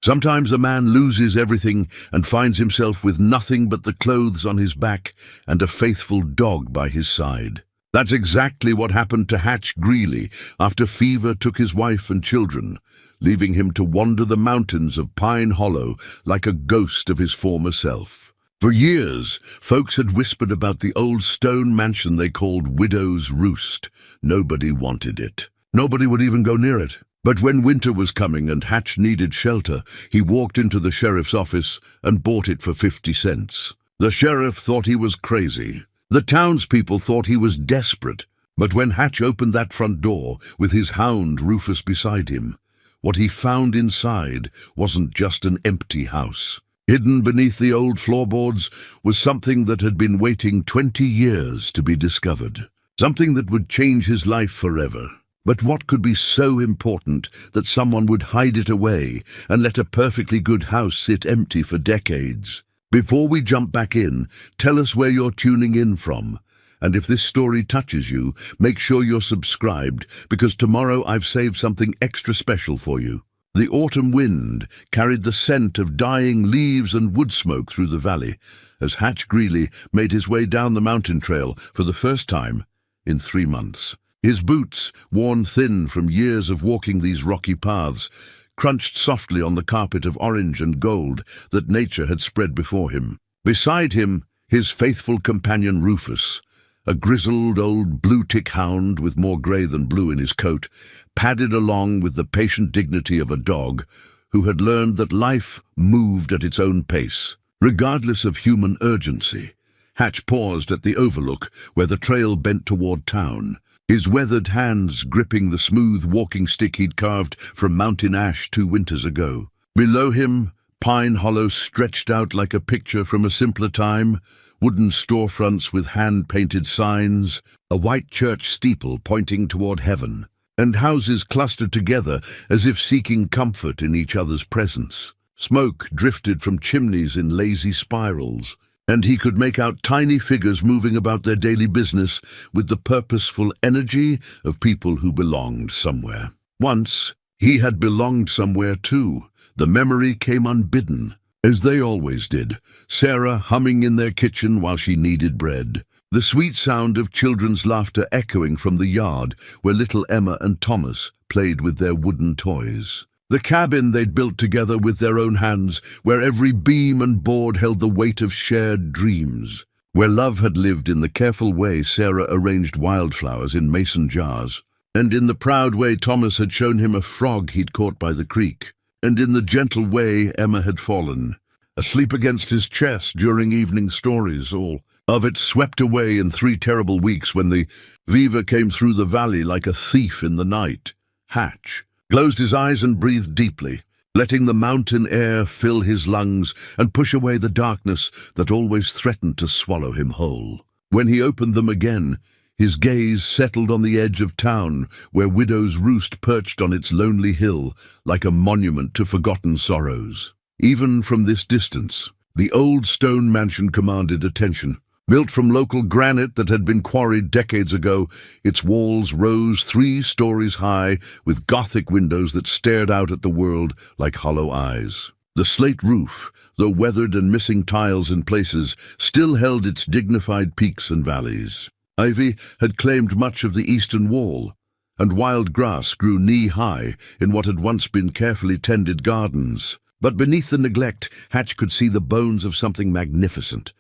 Sometimes a man loses everything and finds himself with nothing but the clothes on his back and a faithful dog by his side. That's exactly what happened to Hatch Greeley after fever took his wife and children, leaving him to wander the mountains of Pine Hollow like a ghost of his former self. For years, folks had whispered about the old stone mansion they called Widow's Roost. Nobody wanted it. Nobody would even go near it. But when winter was coming and Hatch needed shelter, he walked into the sheriff's office and bought it for 50 cents. The sheriff thought he was crazy. The townspeople thought he was desperate. But when Hatch opened that front door, with his hound Rufus beside him, what he found inside wasn't just an empty house. Hidden beneath the old floorboards was something that had been waiting 20 years to be discovered. Something that would change his life forever. But what could be so important that someone would hide it away and let a perfectly good house sit empty for decades? Before we jump back in, tell us where you're tuning in from. And if this story touches you, make sure you're subscribed, because tomorrow I've saved something extra special for you. The autumn wind carried the scent of dying leaves and wood smoke through the valley as Hatch Greeley made his way down the mountain trail for the first time in 3 months. His boots, worn thin from years of walking these rocky paths, crunched softly on the carpet of orange and gold that nature had spread before him. Beside him, his faithful companion Rufus, a grizzled old blue-tick hound with more grey than blue in his coat, padded along with the patient dignity of a dog who had learned that life moved at its own pace, regardless of human urgency. Hatch paused at the overlook where the trail bent toward town, his weathered hands gripping the smooth walking stick he'd carved from mountain ash 2 winters ago. Below him, Pine Hollow stretched out like a picture from a simpler time, wooden storefronts with hand-painted signs, a white church steeple pointing toward heaven, and houses clustered together as if seeking comfort in each other's presence. Smoke drifted from chimneys in lazy spirals, and he could make out tiny figures moving about their daily business with the purposeful energy of people who belonged somewhere. Once, he had belonged somewhere too. The memory came unbidden, as they always did, Sarah humming in their kitchen while she kneaded bread, the sweet sound of children's laughter echoing from the yard where little Emma and Thomas played with their wooden toys. The cabin they'd built together with their own hands, where every beam and board held the weight of shared dreams, where love had lived in the careful way Sarah arranged wildflowers in mason jars, and in the proud way Thomas had shown him a frog he'd caught by the creek, and in the gentle way Emma had fallen, asleep against his chest during evening stories, all of it swept away in 3 terrible weeks when the fever came through the valley like a thief in the night. Hatch closed his eyes and breathed deeply, letting the mountain air fill his lungs and push away the darkness that always threatened to swallow him whole. When he opened them again, his gaze settled on the edge of town, where Widow's Roost perched on its lonely hill like a monument to forgotten sorrows. Even from this distance, the old stone mansion commanded attention. Built from local granite that had been quarried decades ago, its walls rose 3 stories high with Gothic windows that stared out at the world like hollow eyes. The slate roof, though weathered and missing tiles in places, still held its dignified peaks and valleys. Ivy had claimed much of the eastern wall, and wild grass grew knee-high in what had once been carefully tended gardens. But beneath the neglect, Hatch could see the bones of something magnificent.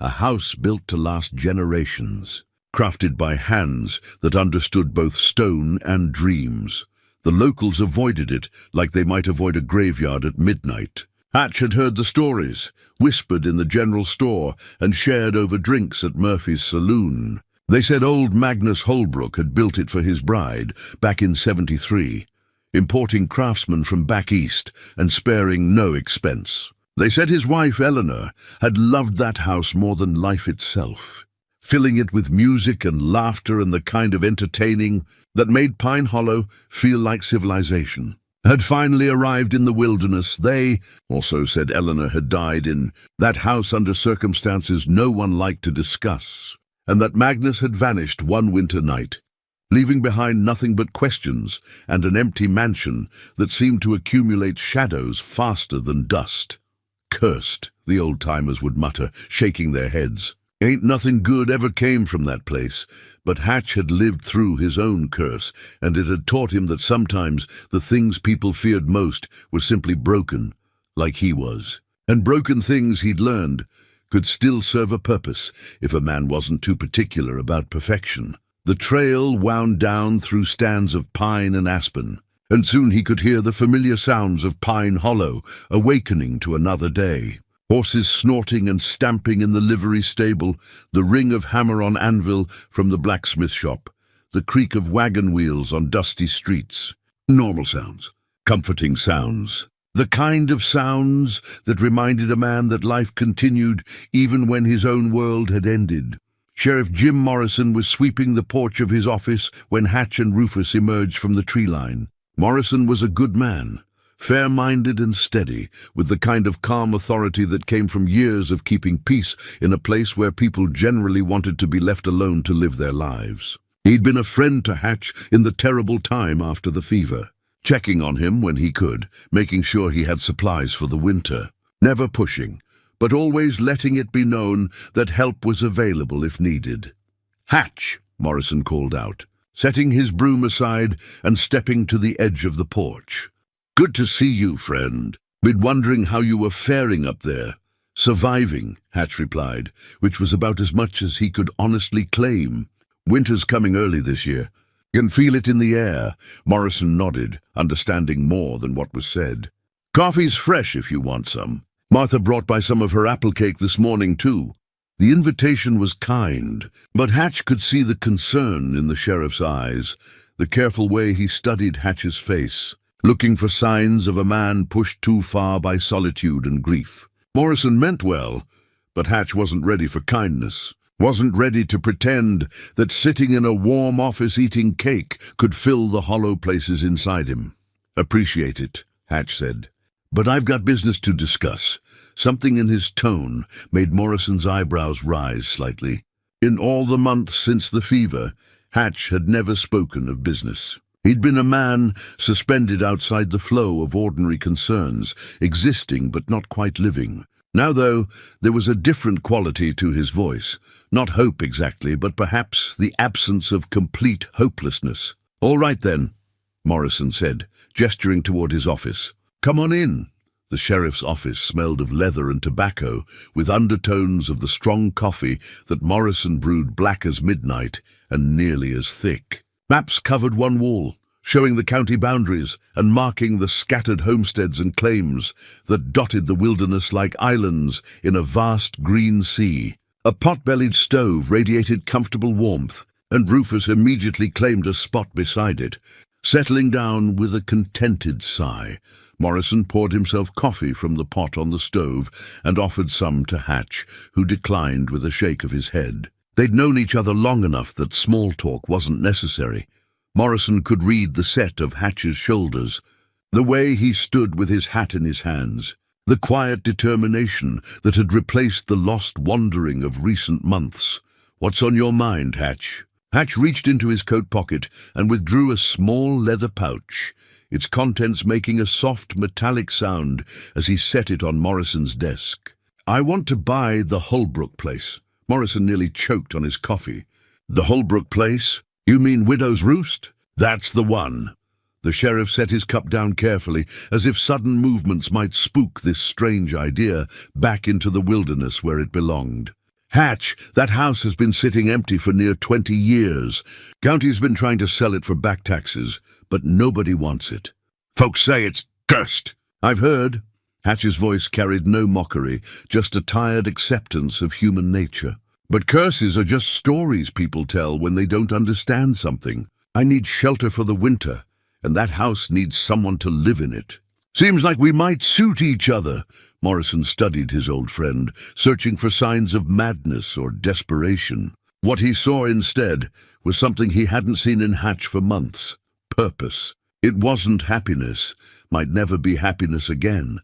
A house built to last generations, crafted by hands that understood both stone and dreams. The locals avoided it like they might avoid a graveyard at midnight. Hatch had heard the stories, whispered in the general store, and shared over drinks at Murphy's saloon. They said old Magnus Holbrook had built it for his bride back in '73, importing craftsmen from back east and sparing no expense. They said his wife, Eleanor, had loved that house more than life itself, filling it with music and laughter and the kind of entertaining that made Pine Hollow feel like civilization. Had finally arrived in the wilderness. They also said Eleanor had died in that house under circumstances no one liked to discuss, and that Magnus had vanished one winter night. leaving behind nothing but questions and an empty mansion that seemed to accumulate shadows faster than dust. "Cursed," the old-timers would mutter, shaking their heads. Ain't nothing good ever came from that place, but Hatch had lived through his own curse, and it had taught him that sometimes the things people feared most were simply broken, like he was. And broken things, he'd learned, could still serve a purpose if a man wasn't too particular about perfection. The trail wound down through stands of pine and aspen, and soon he could hear the familiar sounds of Pine Hollow, awakening to another day. Horses snorting and stamping in the livery stable, the ring of hammer on anvil from the blacksmith shop, the creak of wagon wheels on dusty streets. Normal sounds, comforting sounds. The kind of sounds that reminded a man that life continued even when his own world had ended. Sheriff Jim Morrison was sweeping the porch of his office when Hatch and Rufus emerged from the tree line. Morrison was a good man, fair-minded and steady, with the kind of calm authority that came from years of keeping peace in a place where people generally wanted to be left alone to live their lives. He'd been a friend to Hatch in the terrible time after the fever, checking on him when he could, making sure he had supplies for the winter, never pushing, but always letting it be known that help was available if needed. "Hatch," Morrison called out, setting his broom aside and stepping to the edge of the porch. "Good to see you, friend. Been wondering how you were faring up there." "Surviving," Hatch replied, which was about as much as he could honestly claim. "Winter's coming early this year. Can feel it in the air." Morrison nodded, understanding more than what was said. "Coffee's fresh if you want some. Martha brought by some of her apple cake this morning, too." The invitation was kind, but Hatch could see the concern in the sheriff's eyes, the careful way he studied Hatch's face, looking for signs of a man pushed too far by solitude and grief. Morrison meant well, but Hatch wasn't ready for kindness, wasn't ready to pretend that sitting in a warm office eating cake could fill the hollow places inside him. "Appreciate it," Hatch said, "but I've got business to discuss." Something in his tone made Morrison's eyebrows rise slightly. In all the months since the fever, Hatch had never spoken of business. He'd been a man suspended outside the flow of ordinary concerns, existing but not quite living. Now, though, there was a different quality to his voice. Not hope exactly, but perhaps the absence of complete hopelessness. "All right then," Morrison said, gesturing toward his office. "Come on in." The sheriff's office smelled of leather and tobacco, with undertones of the strong coffee that Morrison brewed black as midnight and nearly as thick. Maps covered one wall, showing the county boundaries and marking the scattered homesteads and claims that dotted the wilderness like islands in a vast green sea. A pot-bellied stove radiated comfortable warmth, and Rufus immediately claimed a spot beside it, settling down with a contented sigh. Morrison poured himself coffee from the pot on the stove and offered some to Hatch, who declined with a shake of his head. They'd known each other long enough that small talk wasn't necessary. Morrison could read the set of Hatch's shoulders, the way he stood with his hat in his hands, the quiet determination that had replaced the lost wandering of recent months. "What's on your mind, Hatch?" Hatch reached into his coat pocket and withdrew a small leather pouch, its contents making a soft metallic sound as he set it on Morrison's desk. "I want to buy the Holbrook place." Morrison nearly choked on his coffee. "The Holbrook place? You mean Widow's Roost?" "That's the one." The sheriff set his cup down carefully, as if sudden movements might spook this strange idea back into the wilderness where it belonged. "Hatch, that house has been sitting empty for near 20 years. County's been trying to sell it for back taxes, but nobody wants it. Folks say it's cursed." "I've heard." Hatch's voice carried no mockery, just a tired acceptance of human nature. "But curses are just stories people tell when they don't understand something. I need shelter for the winter, and that house needs someone to live in it." "Seems like we might suit each other." Morrison studied his old friend, searching for signs of madness or desperation. What he saw instead was something he hadn't seen in Hatch for months: purpose. It wasn't happiness, might never be happiness again,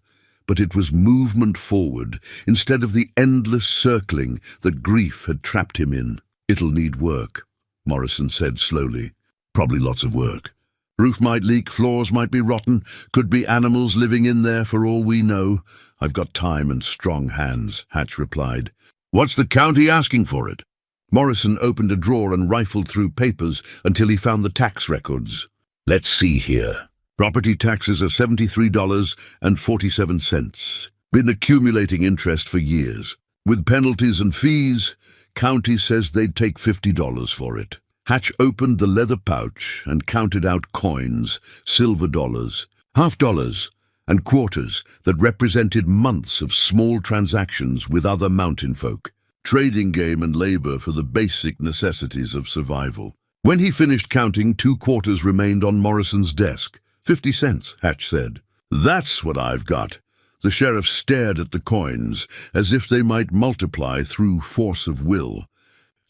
but it was movement forward instead of the endless circling that grief had trapped him in. "It'll need work," Morrison said slowly. Probably lots of work. Roof might leak, floors might be rotten, could be animals living in there for all we know. I've got time and strong hands, Hatch replied. What's the county asking for it? Morrison opened a drawer and rifled through papers until he found the tax records. Let's see here. Property taxes are $73.47. Been accumulating interest for years. With penalties and fees, county says they'd take $50 for it. Hatch opened the leather pouch and counted out coins, silver dollars, half dollars, and quarters that represented months of small transactions with other mountain folk. Trading game and labor for the basic necessities of survival. When he finished counting, 2 quarters remained on Morrison's desk. 50 cents, Hatch said. That's what I've got. The sheriff stared at the coins, as if they might multiply through force of will.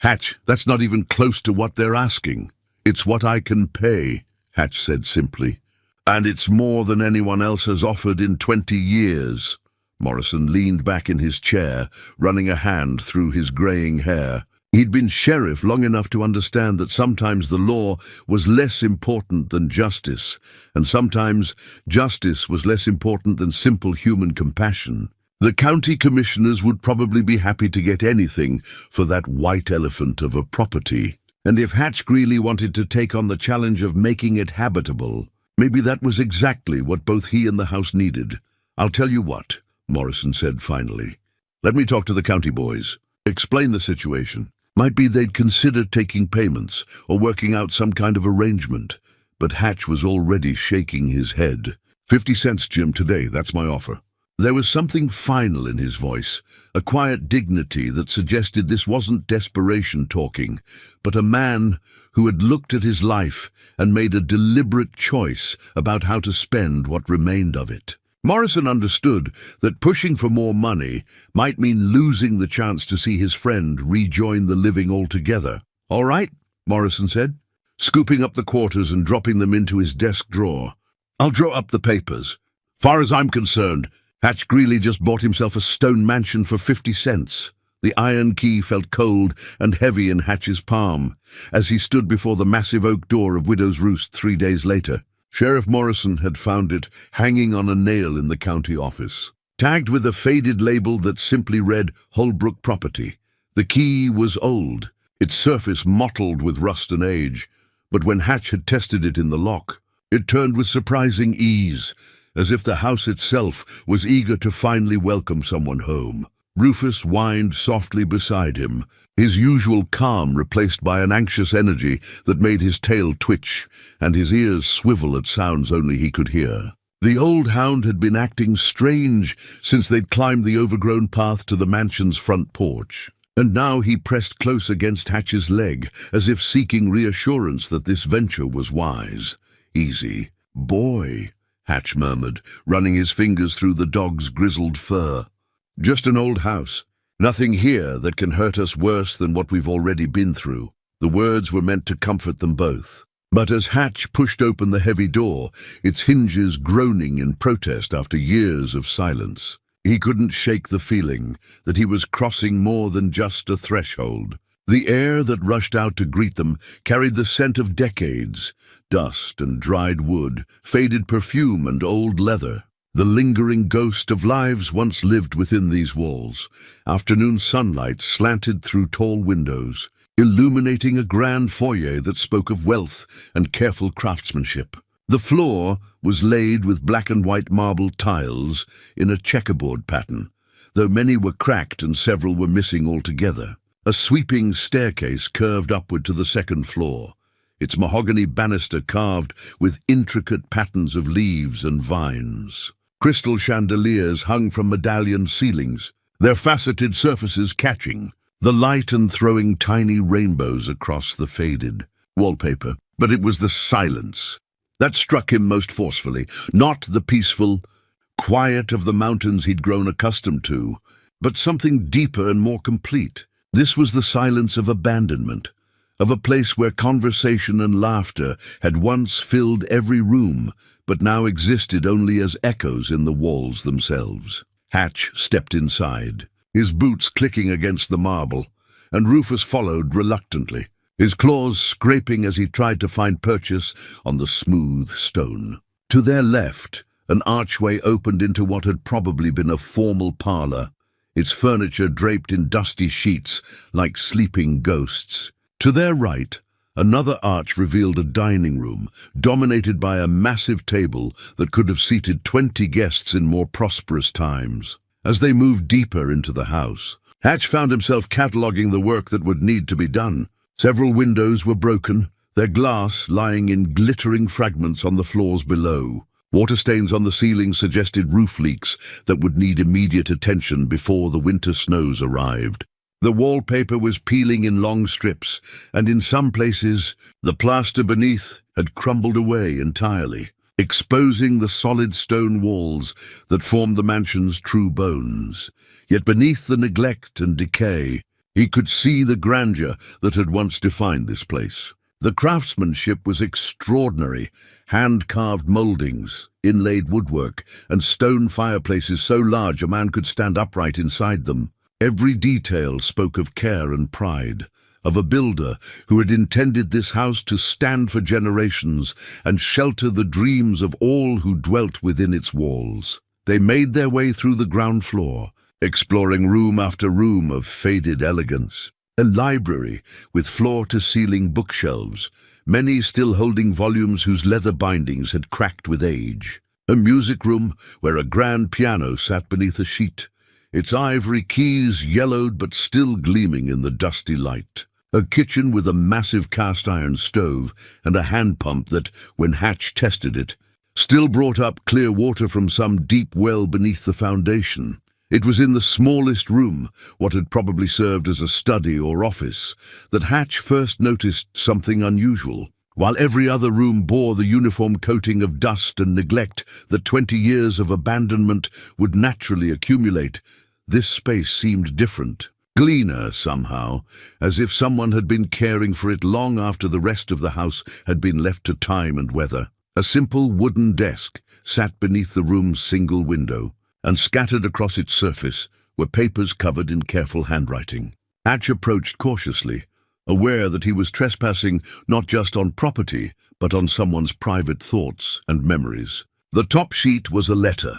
Hatch, that's not even close to what they're asking. It's what I can pay, Hatch said simply. And it's more than anyone else has offered in 20 years. Morrison leaned back in his chair, running a hand through his graying hair. He'd been sheriff long enough to understand that sometimes the law was less important than justice, and sometimes justice was less important than simple human compassion. The county commissioners would probably be happy to get anything for that white elephant of a property. And if Hatch Greeley wanted to take on the challenge of making it habitable, maybe that was exactly what both he and the house needed. I'll tell you what, Morrison said finally. Let me talk to the county boys. Explain the situation. Might be they'd consider taking payments or working out some kind of arrangement. But Hatch was already shaking his head. 50 cents, Jim, today, that's my offer. There was something final in his voice, a quiet dignity that suggested this wasn't desperation talking, but a man who had looked at his life and made a deliberate choice about how to spend what remained of it. Morrison understood that pushing for more money might mean losing the chance to see his friend rejoin the living altogether. All right, Morrison said, scooping up the quarters and dropping them into his desk drawer. I'll draw up the papers. Far as I'm concerned, Hatch Greeley just bought himself a stone mansion for 50 cents. The iron key felt cold and heavy in Hatch's palm as he stood before the massive oak door of Widow's Roost 3 days later. Sheriff Morrison had found it hanging on a nail in the county office, tagged with a faded label that simply read Holbrook Property. The key was old, its surface mottled with rust and age, but when Hatch had tested it in the lock, it turned with surprising ease, as if the house itself was eager to finally welcome someone home. Rufus whined softly beside him, his usual calm replaced by an anxious energy that made his tail twitch and his ears swivel at sounds only he could hear. The old hound had been acting strange since they'd climbed the overgrown path to the mansion's front porch, and now he pressed close against Hatch's leg, as if seeking reassurance that this venture was wise. Easy. Boy, Hatch murmured, running his fingers through the dog's grizzled fur. Just an old house. Nothing here that can hurt us worse than what we've already been through. The words were meant to comfort them both. But as Hatch pushed open the heavy door, its hinges groaning in protest after years of silence, he couldn't shake the feeling that he was crossing more than just a threshold. The air that rushed out to greet them carried the scent of decades, dust and dried wood, faded perfume and old leather. The lingering ghost of lives once lived within these walls. Afternoon sunlight slanted through tall windows, illuminating a grand foyer that spoke of wealth and careful craftsmanship. The floor was laid with black and white marble tiles in a checkerboard pattern, though many were cracked and several were missing altogether. A sweeping staircase curved upward to the second floor, its mahogany banister carved with intricate patterns of leaves and vines. Crystal chandeliers hung from medallion ceilings, their faceted surfaces catching the light and throwing tiny rainbows across the faded wallpaper. But it was the silence that struck him most forcefully, not the peaceful quiet of the mountains he'd grown accustomed to, but something deeper and more complete. This was the silence of abandonment, of a place where conversation and laughter had once filled every room, but now existed only as echoes in the walls themselves. Hatch stepped inside, his boots clicking against the marble, and Rufus followed reluctantly. his claws scraping as he tried to find purchase on the smooth stone. To their left, an archway opened into what had probably been a formal parlour, its furniture draped in dusty sheets like sleeping ghosts. To their right, another arch revealed a dining room, dominated by a massive table that could have seated 20 guests in more prosperous times. As they moved deeper into the house, Hatch found himself cataloguing the work that would need to be done. Several windows were broken, their glass lying in glittering fragments on the floors below. Water stains on the ceiling suggested roof leaks that would need immediate attention before the winter snows arrived. The wallpaper was peeling in long strips, and in some places, the plaster beneath had crumbled away entirely, exposing the solid stone walls that formed the mansion's true bones. Yet beneath the neglect and decay, he could see the grandeur that had once defined this place. The craftsmanship was extraordinary, hand-carved mouldings, inlaid woodwork, and stone fireplaces so large a man could stand upright inside them. Every detail spoke of care and pride, of a builder who had intended this house to stand for generations and shelter the dreams of all who dwelt within its walls. They made their way through the ground floor, exploring room after room of faded elegance. A library with floor-to-ceiling bookshelves, many still holding volumes whose leather bindings had cracked with age. A music room where a grand piano sat beneath a sheet, its ivory keys yellowed but still gleaming in the dusty light. A kitchen with a massive cast-iron stove and a hand pump that, when Hatch tested it, still brought up clear water from some deep well beneath the foundation. It was in the smallest room, what had probably served as a study or office, that Hatch first noticed something unusual. While every other room bore the uniform coating of dust and neglect that 20 years of abandonment would naturally accumulate, this space seemed different, cleaner somehow, as if someone had been caring for it long after the rest of the house had been left to time and weather. A simple wooden desk sat beneath the room's single window, and scattered across its surface were papers covered in careful handwriting. Hatch approached cautiously, aware that he was trespassing not just on property, but on someone's private thoughts and memories. The top sheet was a letter,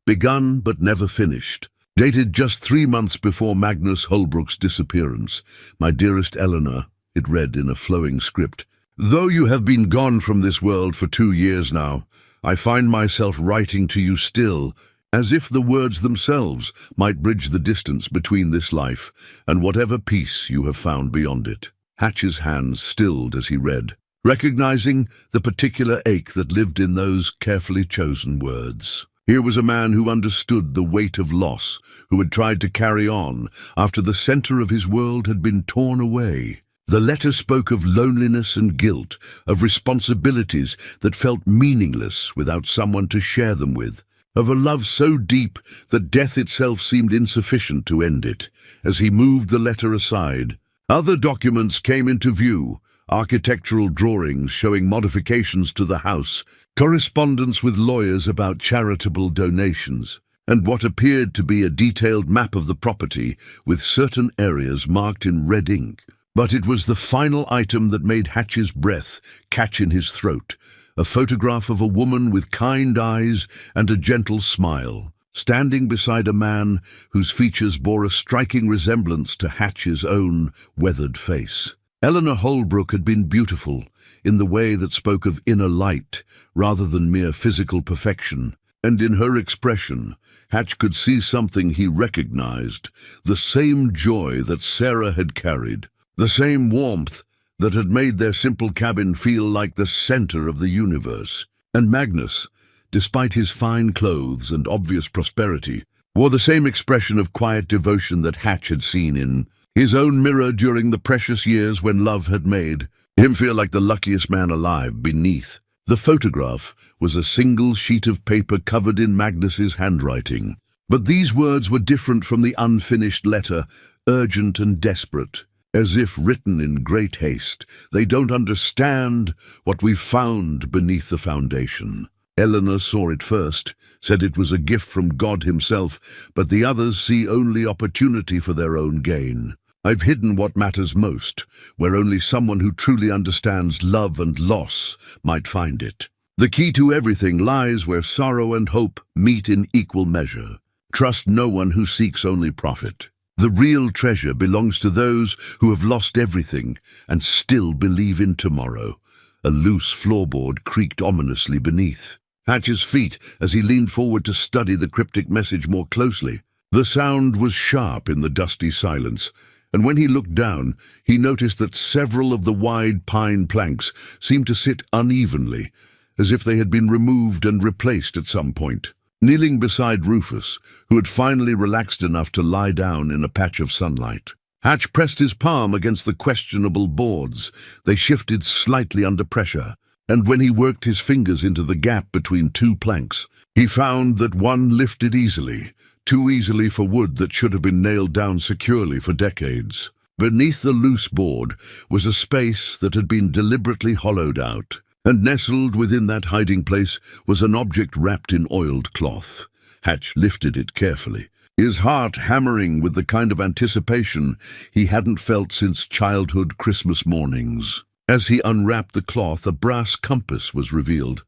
begun but never finished, dated just 3 months before Magnus Holbrook's disappearance. "My dearest Eleanor," it read in a flowing script, "though you have been gone from this world for 2 years now, I find myself writing to you still, as if the words themselves might bridge the distance between this life and whatever peace you have found beyond it." Hatch's hands stilled as he read, recognizing the particular ache that lived in those carefully chosen words. Here was a man who understood the weight of loss, who had tried to carry on after the center of his world had been torn away. The letter spoke of loneliness and guilt, of responsibilities that felt meaningless without someone to share them with, of a love so deep that death itself seemed insufficient to end it. As he moved the letter aside, other documents came into view, architectural drawings showing modifications to the house, correspondence with lawyers about charitable donations, and what appeared to be a detailed map of the property with certain areas marked in red ink. But it was the final item that made Hatch's breath catch in his throat, a photograph of a woman with kind eyes and a gentle smile, standing beside a man whose features bore a striking resemblance to Hatch's own weathered face. Eleanor Holbrook had been beautiful in the way that spoke of inner light rather than mere physical perfection, and in her expression, Hatch could see something he recognized, the same joy that Sarah had carried, the same warmth that had made their simple cabin feel like the center of the universe. And Magnus, despite his fine clothes and obvious prosperity, wore the same expression of quiet devotion that Hatch had seen in his own mirror during the precious years when love had made him feel like the luckiest man alive. Beneath the photograph was a single sheet of paper covered in Magnus's handwriting. But these words were different from the unfinished letter, urgent and desperate, as if written in great haste. "They don't understand what we've found beneath the foundation." Eleanor saw it first, said it was a gift from God himself, but the others see only opportunity for their own gain. I've hidden what matters most, where only someone who truly understands love and loss might find it. The key to everything lies where sorrow and hope meet in equal measure. Trust no one who seeks only profit. The real treasure belongs to those who have lost everything and still believe in tomorrow. A loose floorboard creaked ominously beneath Hatch's feet as he leaned forward to study the cryptic message more closely. The sound was sharp in the dusty silence, and when he looked down, he noticed that several of the wide pine planks seemed to sit unevenly, as if they had been removed and replaced at some point. Kneeling beside Rufus, who had finally relaxed enough to lie down in a patch of sunlight, Hatch pressed his palm against the questionable boards. They shifted slightly under pressure, and when he worked his fingers into the gap between two planks, he found that one lifted easily, too easily for wood that should have been nailed down securely for decades. Beneath the loose board was a space that had been deliberately hollowed out, and nestled within that hiding place was an object wrapped in oiled cloth. Hatch lifted it carefully, his heart hammering with the kind of anticipation he hadn't felt since childhood Christmas mornings. As he unwrapped the cloth, a brass compass was revealed,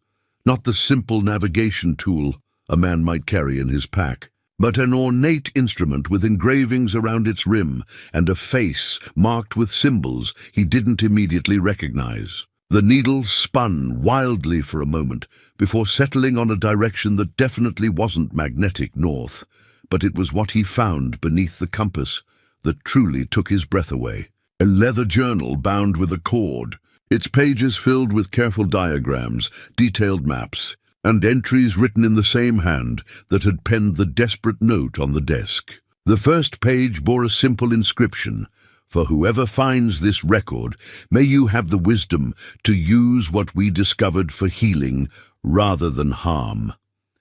not the simple navigation tool a man might carry in his pack, but an ornate instrument with engravings around its rim and a face marked with symbols he didn't immediately recognize. The needle spun wildly for a moment before settling on a direction that definitely wasn't magnetic north, but it was what he found beneath the compass that truly took his breath away. A leather journal bound with a cord, its pages filled with careful diagrams, detailed maps, and entries written in the same hand that had penned the desperate note on the desk. The first page bore a simple inscription: "For whoever finds this record, may you have the wisdom to use what we discovered for healing rather than harm."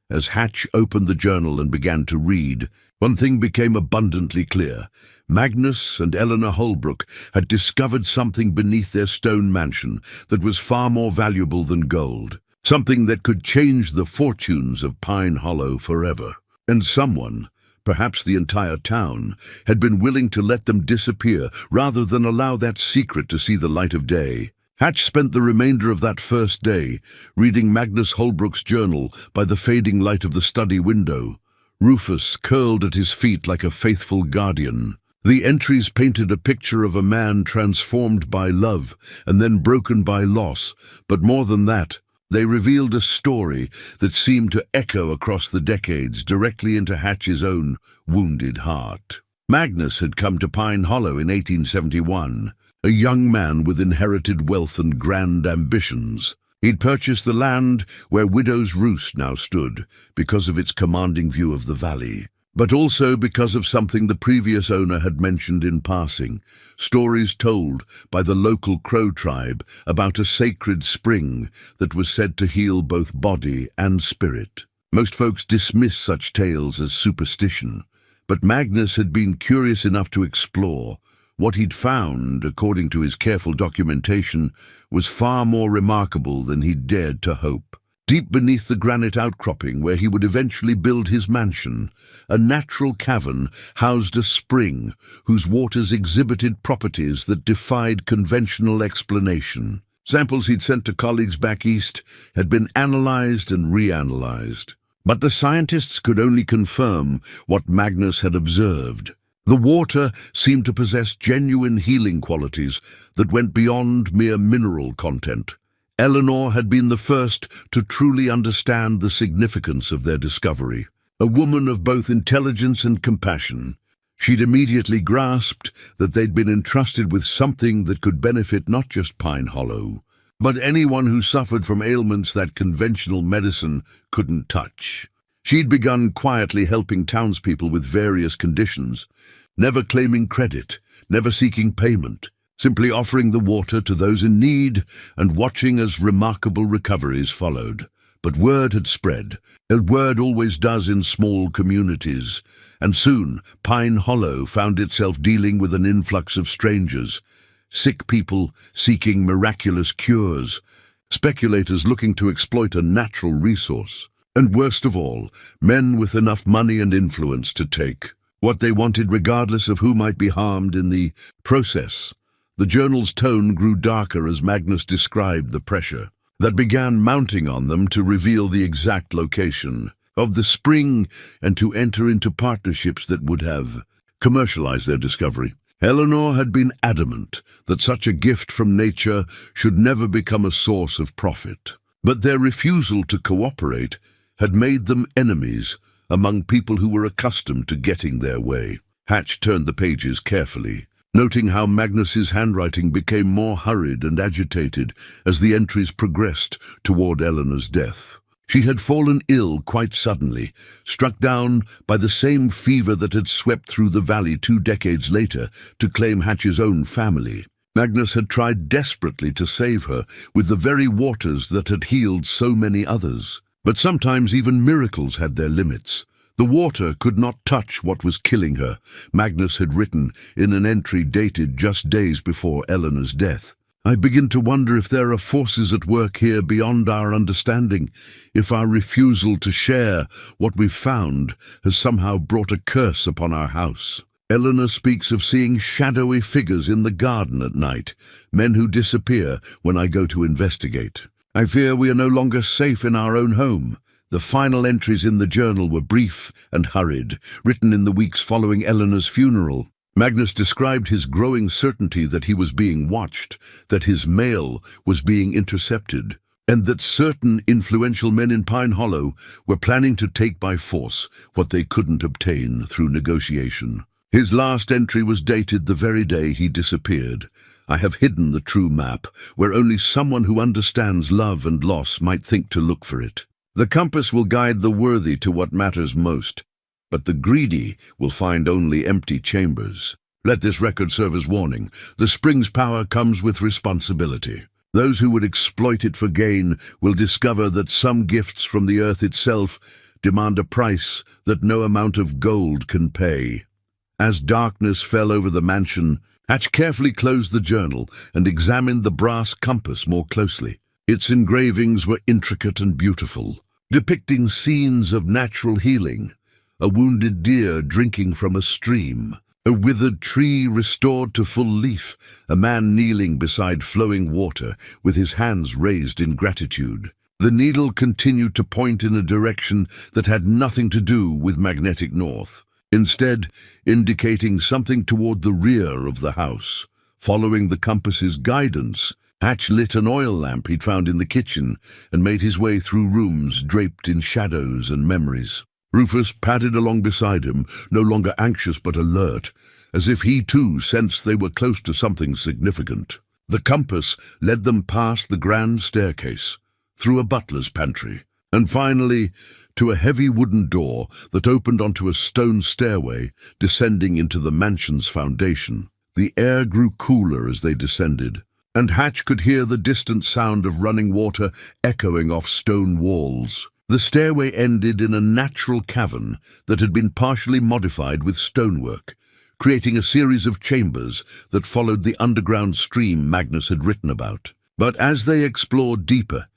As Hatch opened the journal and began to read, one thing became abundantly clear. Magnus and Eleanor Holbrook had discovered something beneath their stone mansion that was far more valuable than gold, something that could change the fortunes of Pine Hollow forever. And someone, perhaps the entire town, had been willing to let them disappear rather than allow that secret to see the light of day. Hatch spent the remainder of that first day reading Magnus Holbrook's journal by the fading light of the study window. Rufus curled at his feet like a faithful guardian. The entries painted a picture of a man transformed by love and then broken by loss, but more than that, they revealed a story that seemed to echo across the decades directly into Hatch's own wounded heart. Magnus had come to Pine Hollow in 1871, a young man with inherited wealth and grand ambitions. He'd purchased the land where Widow's Roost now stood because of its commanding view of the valley, but also because of something the previous owner had mentioned in passing, stories told by the local Crow tribe about a sacred spring that was said to heal both body and spirit. Most folks dismiss such tales as superstition, but Magnus had been curious enough to explore. What he'd found, according to his careful documentation, was far more remarkable than he'd dared to hope. Deep beneath the granite outcropping where he would eventually build his mansion, a natural cavern housed a spring whose waters exhibited properties that defied conventional explanation. Samples he'd sent to colleagues back east had been analyzed and reanalyzed, but the scientists could only confirm what Magnus had observed. The water seemed to possess genuine healing qualities that went beyond mere mineral content. Eleanor had been the first to truly understand the significance of their discovery. A woman of both intelligence and compassion, she'd immediately grasped that they'd been entrusted with something that could benefit not just Pine Hollow, but anyone who suffered from ailments that conventional medicine couldn't touch. She'd begun quietly helping townspeople with various conditions, never claiming credit, never seeking payment, simply offering the water to those in need and watching as remarkable recoveries followed. But word had spread, as word always does in small communities, and soon Pine Hollow found itself dealing with an influx of strangers, sick people seeking miraculous cures, speculators looking to exploit a natural resource, and worst of all, men with enough money and influence to take what they wanted regardless of who might be harmed in the process. The journal's tone grew darker as Magnus described the pressure that began mounting on them to reveal the exact location of the spring and to enter into partnerships that would have commercialized their discovery. Eleanor had been adamant that such a gift from nature should never become a source of profit. But their refusal to cooperate had made them enemies among people who were accustomed to getting their way. Hatch turned the pages carefully, noting how Magnus's handwriting became more hurried and agitated as the entries progressed toward Eleanor's death. She had fallen ill quite suddenly, struck down by the same fever that had swept through the valley 2 decades later to claim Hatch's own family. Magnus had tried desperately to save her with the very waters that had healed so many others. But sometimes even miracles had their limits. The water could not touch what was killing her, Magnus had written in an entry dated just days before Eleanor's death. I begin to wonder if there are forces at work here beyond our understanding, if our refusal to share what we've found has somehow brought a curse upon our house. Eleanor speaks of seeing shadowy figures in the garden at night, men who disappear when I go to investigate. I fear we are no longer safe in our own home. The final entries in the journal were brief and hurried, written in the weeks following Eleanor's funeral. Magnus described his growing certainty that he was being watched, that his mail was being intercepted, and that certain influential men in Pine Hollow were planning to take by force what they couldn't obtain through negotiation. His last entry was dated the very day he disappeared. I have hidden the true map, where only someone who understands love and loss might think to look for it. The compass will guide the worthy to what matters most, but the greedy will find only empty chambers. Let this record serve as warning. The spring's power comes with responsibility. Those who would exploit it for gain will discover that some gifts from the earth itself demand a price that no amount of gold can pay. As darkness fell over the mansion, Hatch carefully closed the journal and examined the brass compass more closely. Its engravings were intricate and beautiful, depicting scenes of natural healing. A wounded deer drinking from a stream, a withered tree restored to full leaf, a man kneeling beside flowing water with his hands raised in gratitude. The needle continued to point in a direction that had nothing to do with magnetic north, instead indicating something toward the rear of the house. Following the compass's guidance, Hatch lit an oil lamp he'd found in the kitchen and made his way through rooms draped in shadows and memories. Rufus padded along beside him, no longer anxious but alert, as if he too sensed they were close to something significant. The compass led them past the grand staircase, through a butler's pantry, and finally to a heavy wooden door that opened onto a stone stairway descending into the mansion's foundation. The air grew cooler as they descended, and Hatch could hear the distant sound of running water echoing off stone walls. The stairway ended in a natural cavern that had been partially modified with stonework, creating a series of chambers that followed the underground stream Magnus had written about. But as they explored deeper,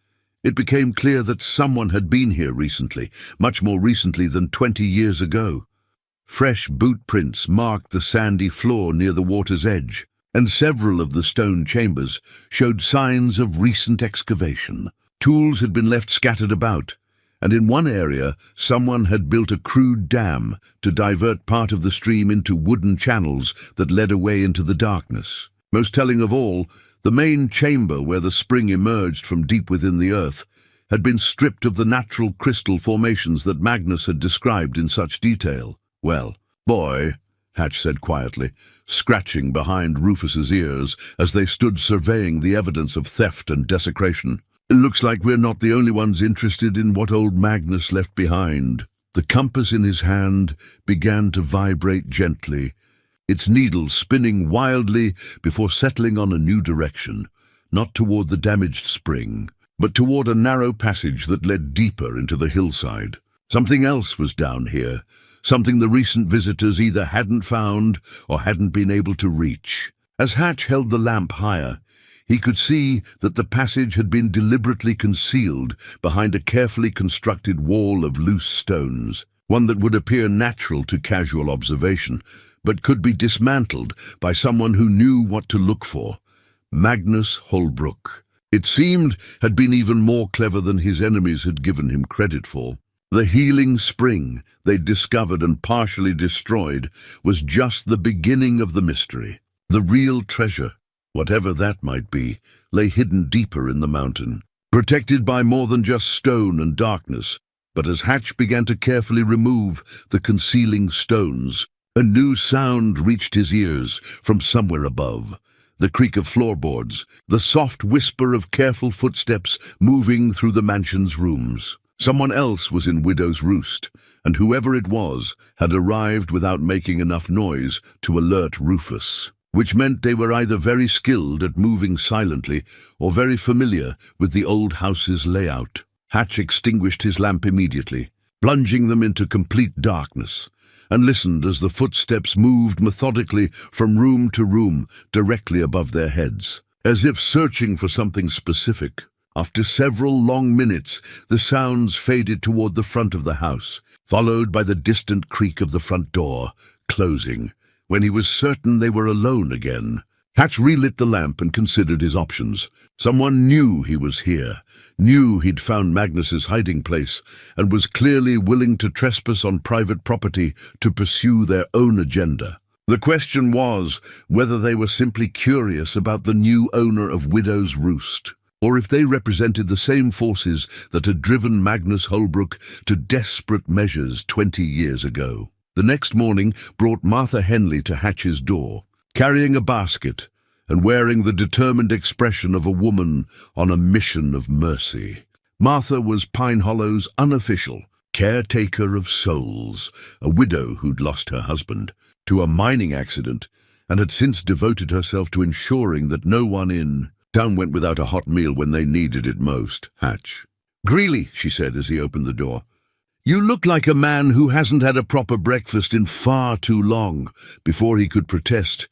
it became clear that someone had been here recently, much more recently than 20 years ago. Fresh boot prints marked the sandy floor near the water's edge, and several of the stone chambers showed signs of recent excavation. Tools had been left scattered about, and in one area someone had built a crude dam to divert part of the stream into wooden channels that led away into the darkness. Most telling of all, the main chamber where the spring emerged from deep within the earth had been stripped of the natural crystal formations that Magnus had described in such detail. "Well, boy," Hatch said quietly, scratching behind Rufus's ears as they stood surveying the evidence of theft and desecration. "It looks like we're not the only ones interested in what old Magnus left behind." The compass in his hand began to vibrate gently, its needle spinning wildly before settling on a new direction, not toward the damaged spring, but toward a narrow passage that led deeper into the hillside. Something else was down here, something the recent visitors either hadn't found or hadn't been able to reach. As Hatch held the lamp higher, he could see that the passage had been deliberately concealed behind a carefully constructed wall of loose stones. one that would appear natural to casual observation, but could be dismantled by someone who knew what to look for. Magnus Holbrook, it seemed, had been even more clever than his enemies had given him credit for. The healing spring they'd discovered and partially destroyed was just the beginning of the mystery. The real treasure, whatever that might be, lay hidden deeper in the mountain, protected by more than just stone and darkness. But as Hatch began to carefully remove the concealing stones, a new sound reached his ears from somewhere above. The creak of floorboards, the soft whisper of careful footsteps moving through the mansion's rooms. Someone else was in Widow's Roost, and whoever it was had arrived without making enough noise to alert Rufus, which meant they were either very skilled at moving silently or very familiar with the old house's layout. Hatch extinguished his lamp immediately, plunging them into complete darkness, and listened as the footsteps moved methodically from room to room directly above their heads, as if searching for something specific. After several long minutes, the sounds faded toward the front of the house, followed by the distant creak of the front door, closing. When he was certain they were alone again, Hatch relit the lamp and considered his options. Someone knew he was here, knew he'd found Magnus's hiding place, and was clearly willing to trespass on private property to pursue their own agenda. The question was whether they were simply curious about the new owner of Widow's Roost, or if they represented the same forces that had driven Magnus Holbrook to desperate measures 20 years ago. The next morning brought Martha Henley to Hatch's door, carrying a basket and wearing the determined expression of a woman on a mission of mercy. Martha was Pine Hollow's unofficial caretaker of souls, a widow who'd lost her husband to a mining accident and had since devoted herself to ensuring that no one in town went without a hot meal when they needed it most. Hatch. "Greeley," she said as he opened the door, "you look like a man who hasn't had a proper breakfast in far too long." Before he could protest,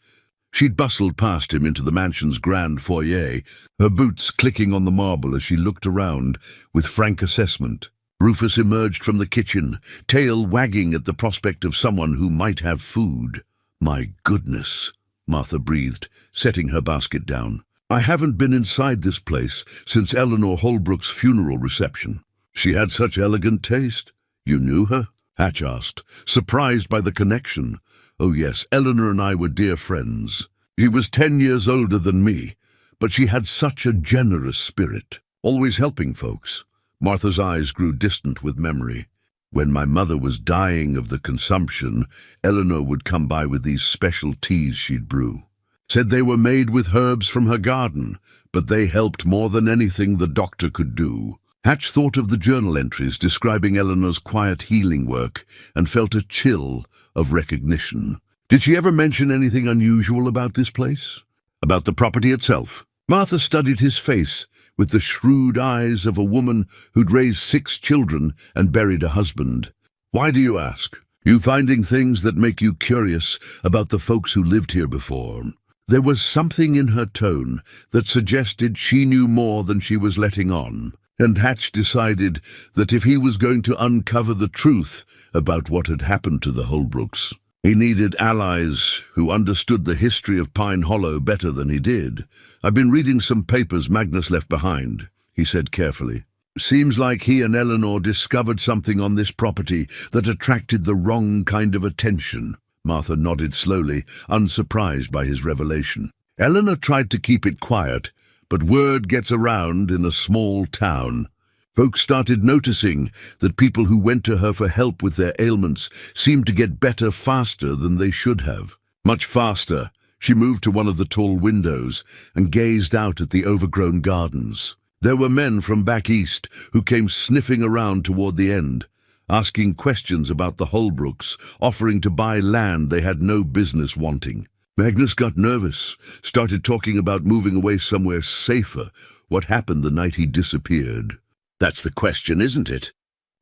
she'd bustled past him into the mansion's grand foyer, her boots clicking on the marble as she looked around with frank assessment. Rufus emerged from the kitchen, tail wagging at the prospect of someone who might have food. "My goodness," Martha breathed, setting her basket down. "I haven't been inside this place since Eleanor Holbrook's funeral reception." "She had such elegant taste." "You knew her?" Hatch asked, surprised by the connection. "Oh yes, Eleanor and I were dear friends. She was 10 years older than me, but she had such a generous spirit, always helping folks." Martha's eyes grew distant with memory. "When my mother was dying of the consumption, Eleanor would come by with these special teas she'd brew. Said they were made with herbs from her garden, but they helped more than anything the doctor could do." Hatch thought of the journal entries describing Eleanor's quiet healing work and felt a chill of recognition. "Did she ever mention anything unusual about this place? About the property itself?" Martha studied his face with the shrewd eyes of a woman who'd raised 6 children and buried a husband. "Why do you ask? You finding things that make you curious about the folks who lived here before?" There was something in her tone that suggested she knew more than she was letting on, and Hatch decided that if he was going to uncover the truth about what had happened to the Holbrooks, he needed allies who understood the history of Pine Hollow better than he did. "I've been reading some papers Magnus left behind," he said carefully. "Seems like he and Eleanor discovered something on this property that attracted the wrong kind of attention." Martha nodded slowly, unsurprised by his revelation. "Eleanor tried to keep it quiet, but word gets around in a small town. Folks started noticing that people who went to her for help with their ailments seemed to get better faster than they should have. Much faster." She moved to one of the tall windows and gazed out at the overgrown gardens. There were men from back east who came sniffing around toward the end, asking questions about the Holbrooks, offering to buy land they had no business wanting. Magnus got nervous, started talking about moving away somewhere safer. What happened the night he disappeared? "That's the question, isn't it?"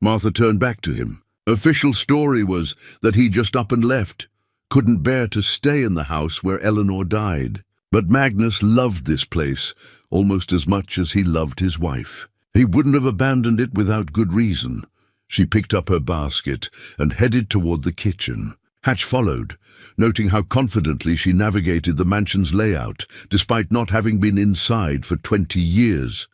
Martha turned back to him. Official story was that he just up and left, couldn't bear to stay in the house where Eleanor died. But Magnus loved this place almost as much as he loved his wife. He wouldn't have abandoned it without good reason. She picked up her basket and headed toward the kitchen. Hatch followed, noting how confidently she navigated the mansion's layout, despite not having been inside for 20 years.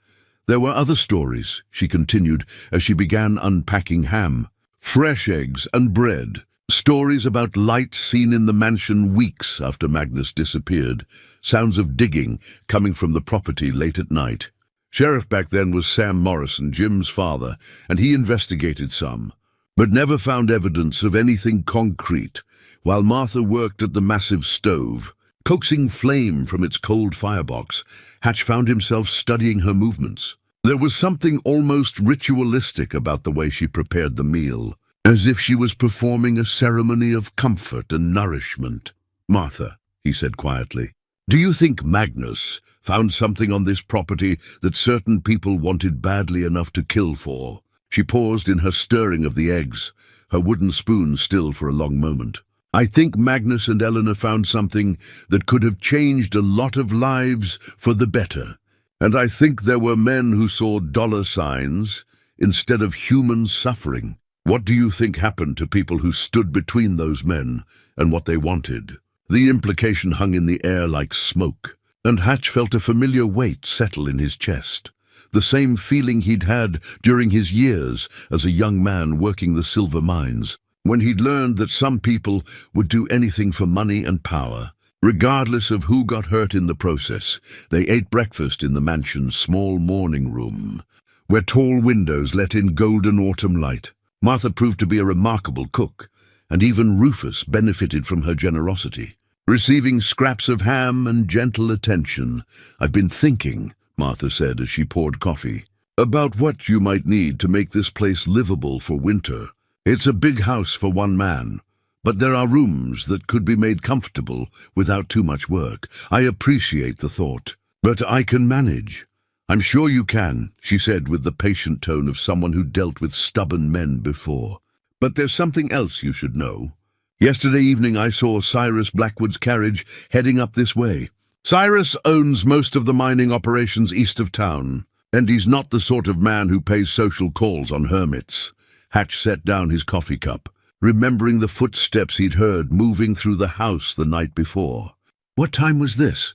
There were other stories, she continued as she began unpacking ham. Fresh eggs and bread. Stories about lights seen in the mansion weeks after Magnus disappeared. Sounds of digging coming from the property late at night. Sheriff back then was Sam Morrison, Jim's father, and he investigated some, but never found evidence of anything concrete, while Martha worked at the massive stove. Coaxing flame from its cold firebox, Hatch found himself studying her movements. There was something almost ritualistic about the way she prepared the meal, as if she was performing a ceremony of comfort and nourishment. "Martha," he said quietly, "do you think Magnus found something on this property that certain people wanted badly enough to kill for?" She paused in her stirring of the eggs, her wooden spoon still for a long moment. "I think Magnus and Eleanor found something that could have changed a lot of lives for the better. And I think there were men who saw dollar signs instead of human suffering. What do you think happened to people who stood between those men and what they wanted?" The implication hung in the air like smoke, and Hatch felt a familiar weight settle in his chest. The same feeling he'd had during his years as a young man working the silver mines, when he'd learned that some people would do anything for money and power. Regardless of who got hurt in the process, they ate breakfast in the mansion's small morning room, where tall windows let in golden autumn light. Martha proved to be a remarkable cook, and even Rufus benefited from her generosity, receiving scraps of ham and gentle attention. "I've been thinking," Martha said as she poured coffee, "about what you might need to make this place livable for winter. It's a big house for one man, but there are rooms that could be made comfortable without too much work. I appreciate the thought, but I can manage." "I'm sure you can," she said with the patient tone of someone who dealt with stubborn men before. "But there's something else you should know. Yesterday evening I saw Cyrus Blackwood's carriage heading up this way. Cyrus owns most of the mining operations east of town, and he's not the sort of man who pays social calls on hermits." Hatch set down his coffee cup, remembering the footsteps he'd heard moving through the house the night before. "What time was this?"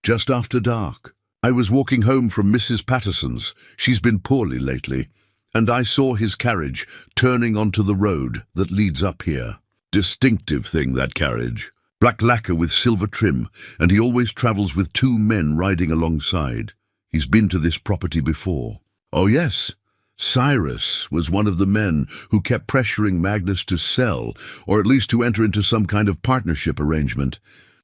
"Just after dark. I was walking home from Mrs. Patterson's. She's been poorly lately, and I saw his carriage turning onto the road that leads up here. Distinctive thing, that carriage. Black lacquer with silver trim, and he always travels with 2 men riding alongside. He's been to this property before." "Oh yes. Cyrus was one of the men who kept pressuring Magnus to sell, or at least to enter into some kind of partnership arrangement.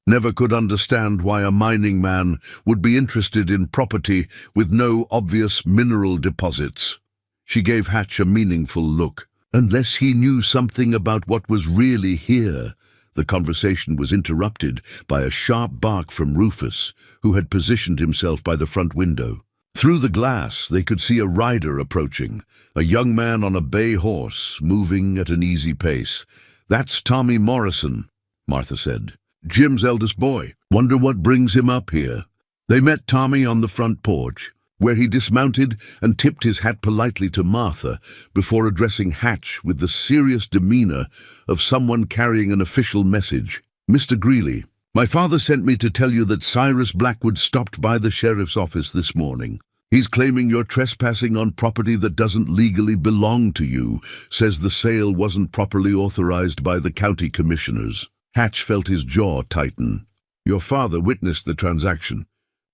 Never could understand why a mining man would be interested in property with no obvious mineral deposits." She gave Hatch a meaningful look. "Unless he knew something about what was really here." The conversation was interrupted by a sharp bark from Rufus, who had positioned himself by the front window. Through the glass they could see a rider approaching, a young man on a bay horse, moving at an easy pace. "That's Tommy Morrison," Martha said. "Jim's eldest boy. Wonder what brings him up here." They met Tommy on the front porch, where he dismounted and tipped his hat politely to Martha before addressing Hatch with the serious demeanor of someone carrying an official message. "Mr. Greeley, my father sent me to tell you that Cyrus Blackwood stopped by the sheriff's office this morning. He's claiming you're trespassing on property that doesn't legally belong to you, says the sale wasn't properly authorized by the county commissioners." Hatch felt his jaw tighten. "Your father witnessed the transaction."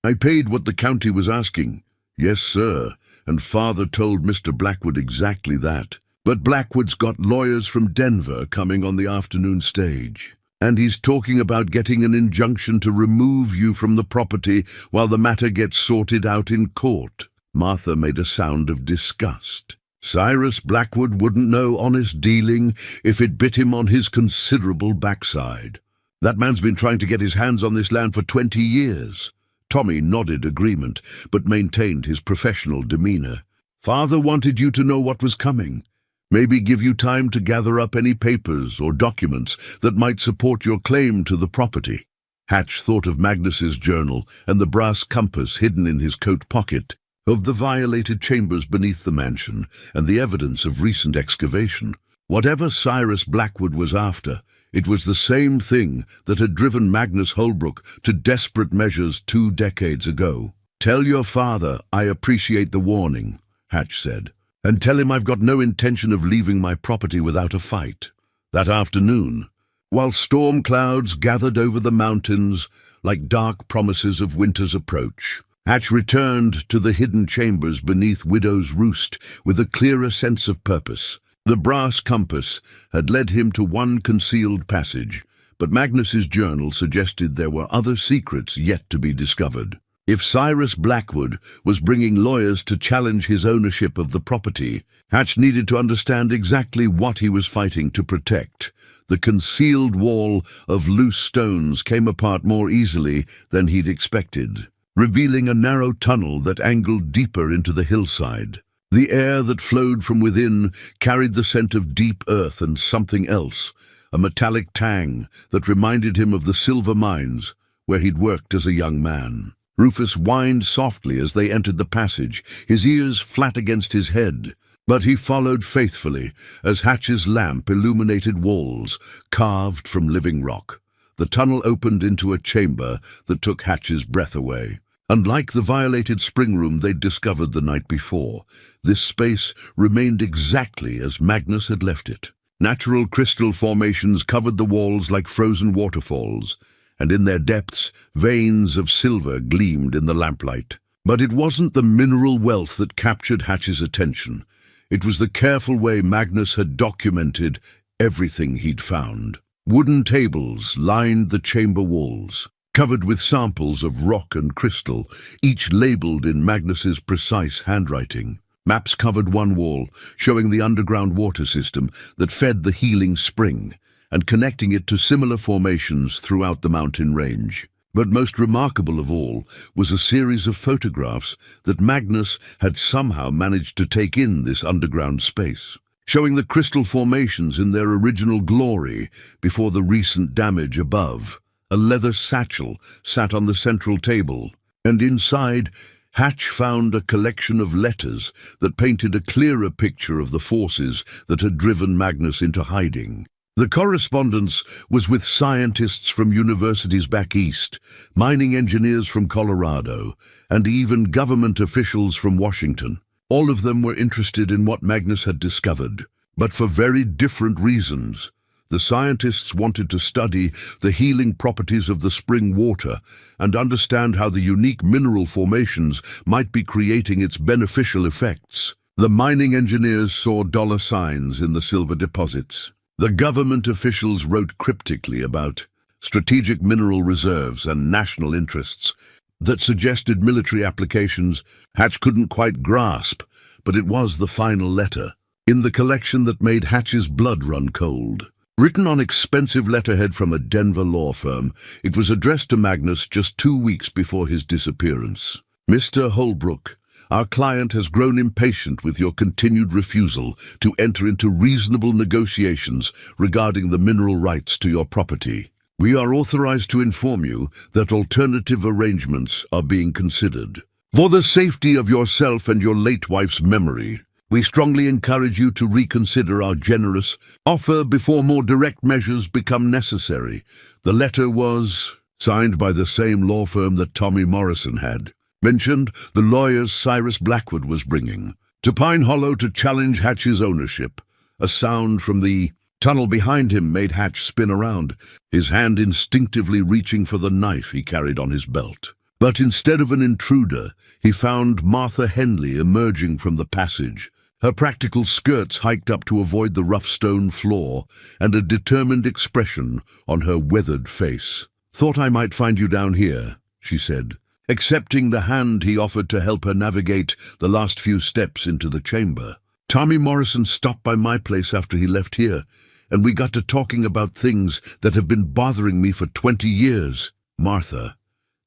"I paid what the county was asking." "Yes, sir, and father told Mr. Blackwood exactly that. But Blackwood's got lawyers from Denver coming on the afternoon stage, and he's talking about getting an injunction to remove you from the property while the matter gets sorted out in court." Martha made a sound of disgust. "Cyrus Blackwood wouldn't know honest dealing if it bit him on his considerable backside. That man's been trying to get his hands on this land for 20 years. Tommy nodded agreement, but maintained his professional demeanor. "Father wanted you to know what was coming. Maybe give you time to gather up any papers or documents that might support your claim to the property." Hatch thought of Magnus's journal and the brass compass hidden in his coat pocket. of the violated chambers beneath the mansion and the evidence of recent excavation. Whatever Cyrus Blackwood was after, it was the same thing that had driven Magnus Holbrook to desperate measures 2 decades ago. "Tell your father I appreciate the warning," Hatch said, "and tell him I've got no intention of leaving my property without a fight." That afternoon, while storm clouds gathered over the mountains like dark promises of winter's approach, Hatch returned to the hidden chambers beneath Widow's Roost with a clearer sense of purpose. The brass compass had led him to one concealed passage, but Magnus's journal suggested there were other secrets yet to be discovered. If Cyrus Blackwood was bringing lawyers to challenge his ownership of the property, Hatch needed to understand exactly what he was fighting to protect. The concealed wall of loose stones came apart more easily than he'd expected, revealing a narrow tunnel that angled deeper into the hillside. The air that flowed from within carried the scent of deep earth and something else, a metallic tang that reminded him of the silver mines where he'd worked as a young man. Rufus whined softly as they entered the passage, his ears flat against his head, but he followed faithfully as Hatch's lamp illuminated walls carved from living rock. The tunnel opened into a chamber that took Hatch's breath away. Unlike the violated spring room they'd discovered the night before, this space remained exactly as Magnus had left it. Natural crystal formations covered the walls like frozen waterfalls, and in their depths, veins of silver gleamed in the lamplight. But it wasn't the mineral wealth that captured Hatch's attention. It was the careful way Magnus had documented everything he'd found. Wooden tables lined the chamber walls, covered with samples of rock and crystal, each labeled in Magnus's precise handwriting. Maps covered one wall, showing the underground water system that fed the healing spring, and connecting it to similar formations throughout the mountain range. But most remarkable of all was a series of photographs that Magnus had somehow managed to take in this underground space, showing the crystal formations in their original glory before the recent damage above. A leather satchel sat on the central table, and inside, Hatch found a collection of letters that painted a clearer picture of the forces that had driven Magnus into hiding. The correspondence was with scientists from universities back east, mining engineers from Colorado, and even government officials from Washington. All of them were interested in what Magnus had discovered, but for very different reasons. The scientists wanted to study the healing properties of the spring water and understand how the unique mineral formations might be creating its beneficial effects. The mining engineers saw dollar signs in the silver deposits. The government officials wrote cryptically about strategic mineral reserves and national interests that suggested military applications Hatch couldn't quite grasp, but it was the final letter in the collection that made Hatch's blood run cold. Written on expensive letterhead from a Denver law firm, it was addressed to Magnus just 2 weeks before his disappearance. "Mr. Holbrook, our client has grown impatient with your continued refusal to enter into reasonable negotiations regarding the mineral rights to your property. We are authorized to inform you that alternative arrangements are being considered. For the safety of yourself and your late wife's memory, we strongly encourage you to reconsider our generous offer before more direct measures become necessary." The letter was signed by the same law firm that Tommy Morrison had mentioned the lawyers Cyrus Blackwood was bringing to Pine Hollow to challenge Hatch's ownership. A sound from the tunnel behind him made Hatch spin around, his hand instinctively reaching for the knife he carried on his belt. But instead of an intruder, he found Martha Henley emerging from the passage, her practical skirts hiked up to avoid the rough stone floor, and a determined expression on her weathered face. "Thought I might find you down here," she said, accepting the hand he offered to help her navigate the last few steps into the chamber. "Tommy Morrison stopped by my place after he left here, and we got to talking about things that have been bothering me for 20 years. Martha,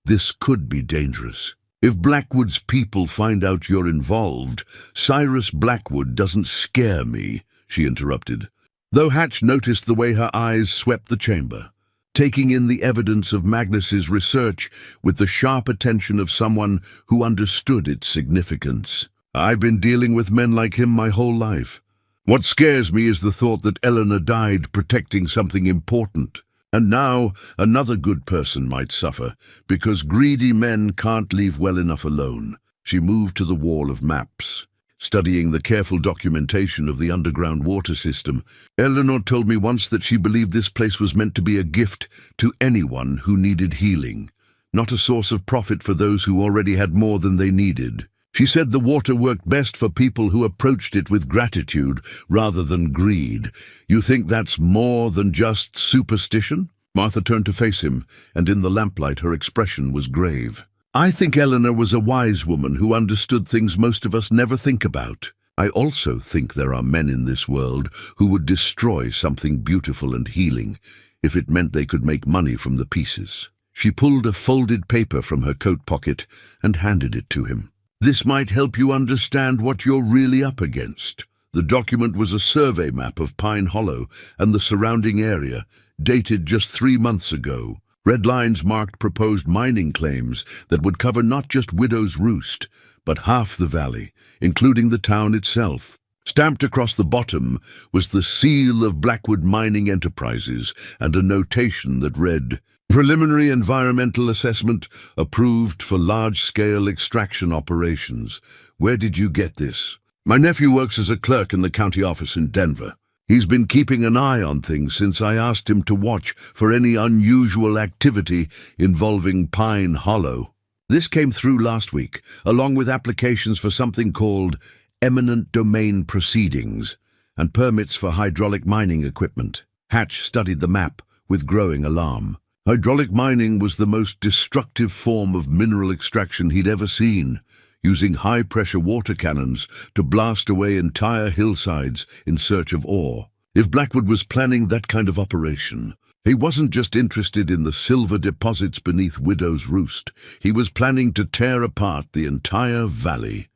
this could be dangerous. If Blackwood's people find out you're involved, Cyrus Blackwood doesn't scare me," she interrupted, though Hatch noticed the way her eyes swept the chamber. taking in the evidence of Magnus's research with the sharp attention of someone who understood its significance. I've been dealing with men like him my whole life. What scares me is the thought that Eleanor died protecting something important. And now another good person might suffer, because greedy men can't leave well enough alone. She moved to the wall of maps, studying the careful documentation of the underground water system. Eleanor told me once that she believed this place was meant to be a gift to anyone who needed healing, not a source of profit for those who already had more than they needed. She said the water worked best for people who approached it with gratitude rather than greed. You think that's more than just superstition? Martha turned to face him, and in the lamplight her expression was grave. I think Eleanor was a wise woman who understood things most of us never think about. I also think there are men in this world who would destroy something beautiful and healing if it meant they could make money from the pieces. She pulled a folded paper from her coat pocket and handed it to him. This might help you understand what you're really up against. The document was a survey map of Pine Hollow and the surrounding area, dated just 3 months ago. Red lines marked proposed mining claims that would cover not just Widow's Roost, but half the valley, including the town itself. Stamped across the bottom was the seal of Blackwood Mining Enterprises and a notation that read, "Preliminary environmental assessment approved for large-scale extraction operations." Where did you get this? My nephew works as a clerk in the county office in Denver. He's been keeping an eye on things since I asked him to watch for any unusual activity involving Pine Hollow. This came through last week, along with applications for something called eminent domain proceedings and permits for hydraulic mining equipment. Hatch studied the map with growing alarm. Hydraulic mining was the most destructive form of mineral extraction he'd ever seen, using high-pressure water cannons to blast away entire hillsides in search of ore. If Blackwood was planning that kind of operation, he wasn't just interested in the silver deposits beneath Widow's Roost. He was planning to tear apart the entire valley.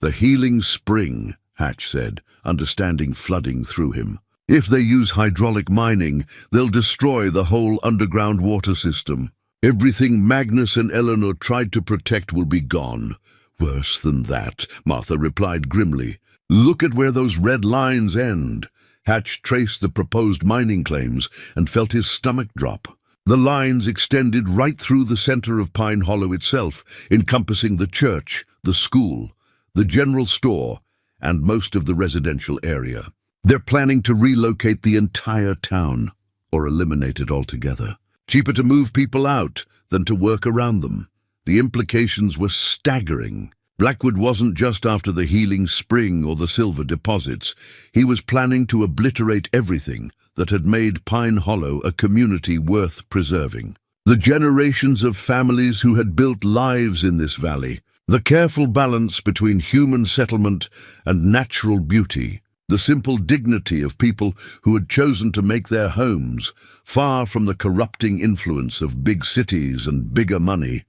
The healing spring, Hatch said, understanding flooding through him. If they use hydraulic mining, they'll destroy the whole underground water system. Everything Magnus and Eleanor tried to protect will be gone. Worse than that, Martha replied grimly. Look at where those red lines end. Hatch traced the proposed mining claims and felt his stomach drop. The lines extended right through the center of Pine Hollow itself, encompassing the church, the school, the general store, and most of the residential area. They're planning to relocate the entire town, or eliminate it altogether. Cheaper to move people out than to work around them. The implications were staggering. Blackwood wasn't just after the healing spring or the silver deposits. He was planning to obliterate everything that had made Pine Hollow a community worth preserving. The generations of families who had built lives in this valley, the careful balance between human settlement and natural beauty, the simple dignity of people who had chosen to make their homes far from the corrupting influence of big cities and bigger money.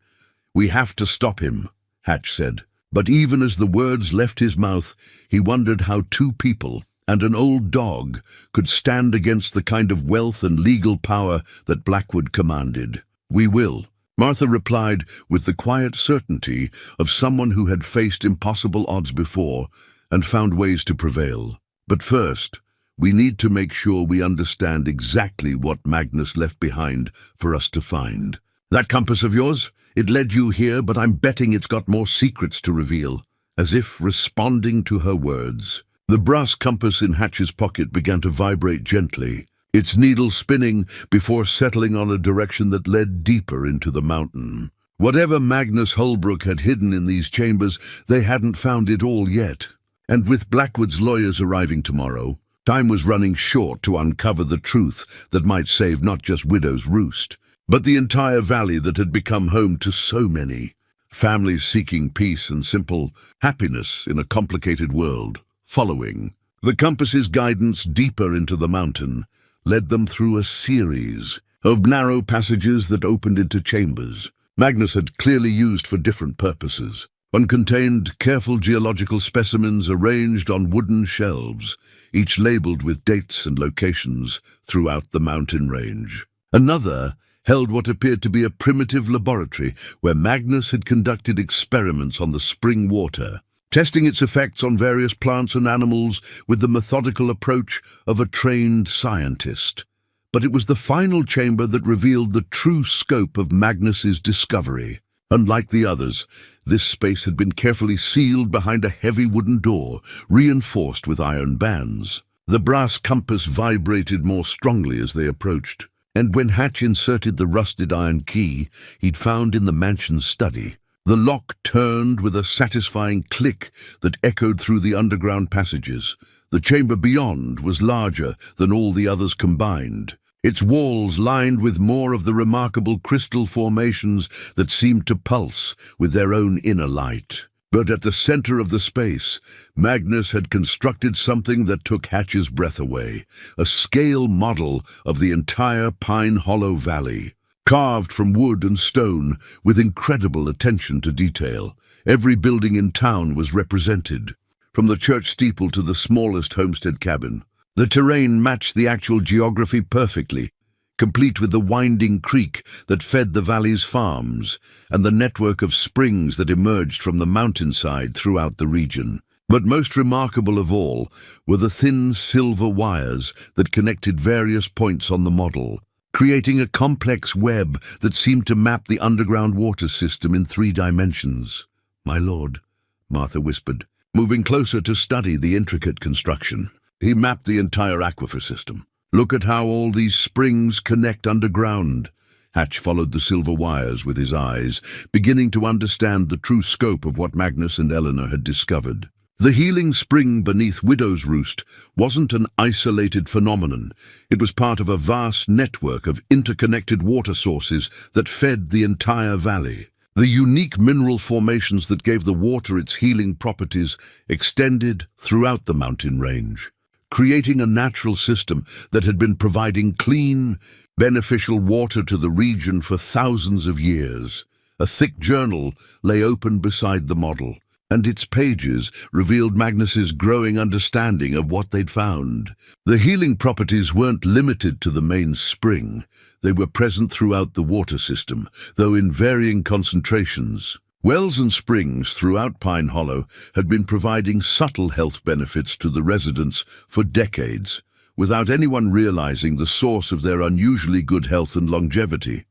We have to stop him, Hatch said. But even as the words left his mouth, he wondered how 2 people and an old dog could stand against the kind of wealth and legal power that Blackwood commanded. We will, Martha replied with the quiet certainty of someone who had faced impossible odds before and found ways to prevail. But first, we need to make sure we understand exactly what Magnus left behind for us to find. That compass of yours? It led you here, but I'm betting it's got more secrets to reveal. As if responding to her words, the brass compass in Hatch's pocket began to vibrate gently, its needle spinning before settling on a direction that led deeper into the mountain. Whatever Magnus Holbrook had hidden in these chambers, they hadn't found it all yet. And with Blackwood's lawyers arriving tomorrow, time was running short to uncover the truth that might save not just Widow's Roost, but the entire valley that had become home to so many. Families seeking peace and simple happiness in a complicated world. Following the compass's guidance deeper into the mountain led them through a series of narrow passages that opened into chambers Magnus had clearly used for different purposes. One contained careful geological specimens arranged on wooden shelves, each labeled with dates and locations throughout the mountain range. Another held what appeared to be a primitive laboratory where Magnus had conducted experiments on the spring water, testing its effects on various plants and animals with the methodical approach of a trained scientist. But it was the final chamber that revealed the true scope of Magnus's discovery. Unlike the others, this space had been carefully sealed behind a heavy wooden door, reinforced with iron bands. The brass compass vibrated more strongly as they approached, and when Hatch inserted the rusted iron key he'd found in the mansion's study, the lock turned with a satisfying click that echoed through the underground passages. The chamber beyond was larger than all the others combined, its walls lined with more of the remarkable crystal formations that seemed to pulse with their own inner light. But at the center of the space, Magnus had constructed something that took Hatch's breath away, a scale model of the entire Pine Hollow Valley. Carved from wood and stone with incredible attention to detail, every building in town was represented, from the church steeple to the smallest homestead cabin. The terrain matched the actual geography perfectly, complete with the winding creek that fed the valley's farms and the network of springs that emerged from the mountainside throughout the region. But most remarkable of all were the thin silver wires that connected various points on the model, creating a complex web that seemed to map the underground water system in 3 dimensions. "My lord," Martha whispered, moving closer to study the intricate construction. He mapped the entire aquifer system. "Look at how all these springs connect underground." Hatch followed the silver wires with his eyes, beginning to understand the true scope of what Magnus and Eleanor had discovered. The healing spring beneath Widow's Roost wasn't an isolated phenomenon. It was part of a vast network of interconnected water sources that fed the entire valley. The unique mineral formations that gave the water its healing properties extended throughout the mountain range, creating a natural system that had been providing clean, beneficial water to the region for thousands of years. A thick journal lay open beside the model, and its pages revealed Magnus's growing understanding of what they'd found. The healing properties weren't limited to the main spring. They were present throughout the water system, though in varying concentrations. Wells and springs throughout Pine Hollow had been providing subtle health benefits to the residents for decades, without anyone realizing the source of their unusually good health and longevity.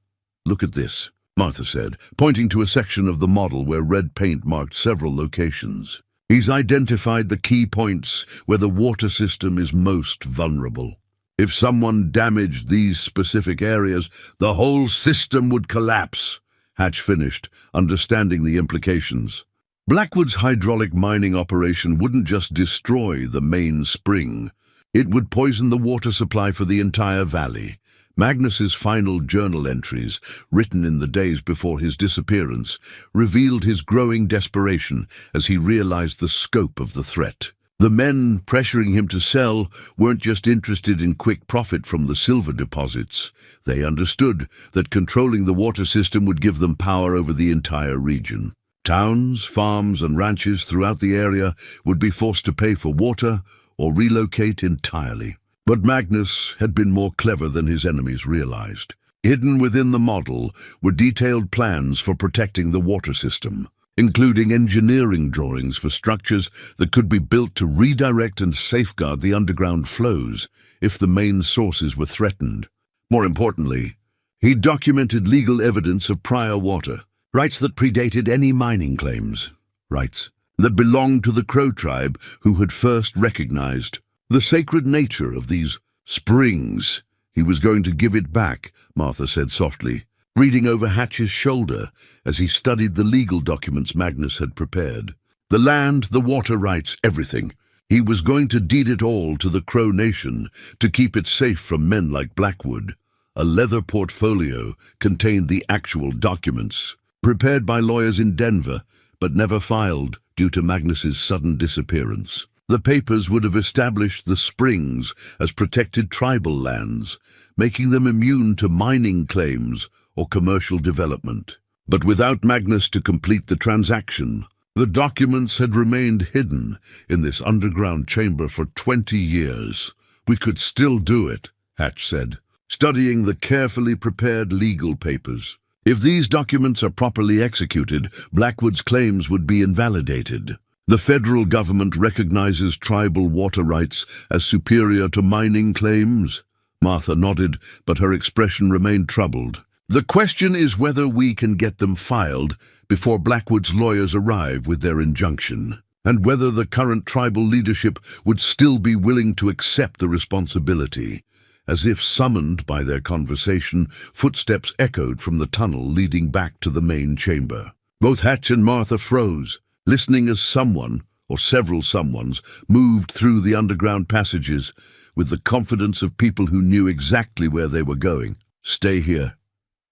"Look at this," Martha said, pointing to a section of the model where red paint marked several locations. "He's identified the key points where the water system is most vulnerable. If someone damaged these specific areas, the whole system would collapse." Hatch finished, understanding the implications. Blackwood's hydraulic mining operation wouldn't just destroy the main spring. It would poison the water supply for the entire valley. Magnus's final journal entries, written in the days before his disappearance, revealed his growing desperation as he realized the scope of the threat. The men pressuring him to sell weren't just interested in quick profit from the silver deposits. They understood that controlling the water system would give them power over the entire region. Towns, farms, and ranches throughout the area would be forced to pay for water or relocate entirely. But Magnus had been more clever than his enemies realized. Hidden within the model were detailed plans for protecting the water system, including engineering drawings for structures that could be built to redirect and safeguard the underground flows if the main sources were threatened. More importantly, he documented legal evidence of prior water, rights that predated any mining claims, rights that belonged to the Crow tribe who had first recognized the sacred nature of these springs. "He was going to give it back," Martha said softly, reading over Hatch's shoulder as he studied the legal documents Magnus had prepared. The land, the water rights, everything. He was going to deed it all to the Crow Nation to keep it safe from men like Blackwood. A leather portfolio contained the actual documents, prepared by lawyers in Denver, but never filed due to Magnus's sudden disappearance. The papers would have established the springs as protected tribal lands, making them immune to mining claims or commercial development. But without Magnus to complete the transaction, the documents had remained hidden in this underground chamber for 20 years. "We could still do it," Hatch said. studying the carefully prepared legal papers. If these documents are properly executed, Blackwood's claims would be invalidated. The federal government recognizes tribal water rights as superior to mining claims. Martha nodded, but her expression remained troubled. The question is whether we can get them filed before Blackwood's lawyers arrive with their injunction, and whether the current tribal leadership would still be willing to accept the responsibility. As if summoned by their conversation, footsteps echoed from the tunnel leading back to the main chamber. Both Hatch and Martha froze, listening as someone, or several someones, moved through the underground passages with the confidence of people who knew exactly where they were going. "Stay here,"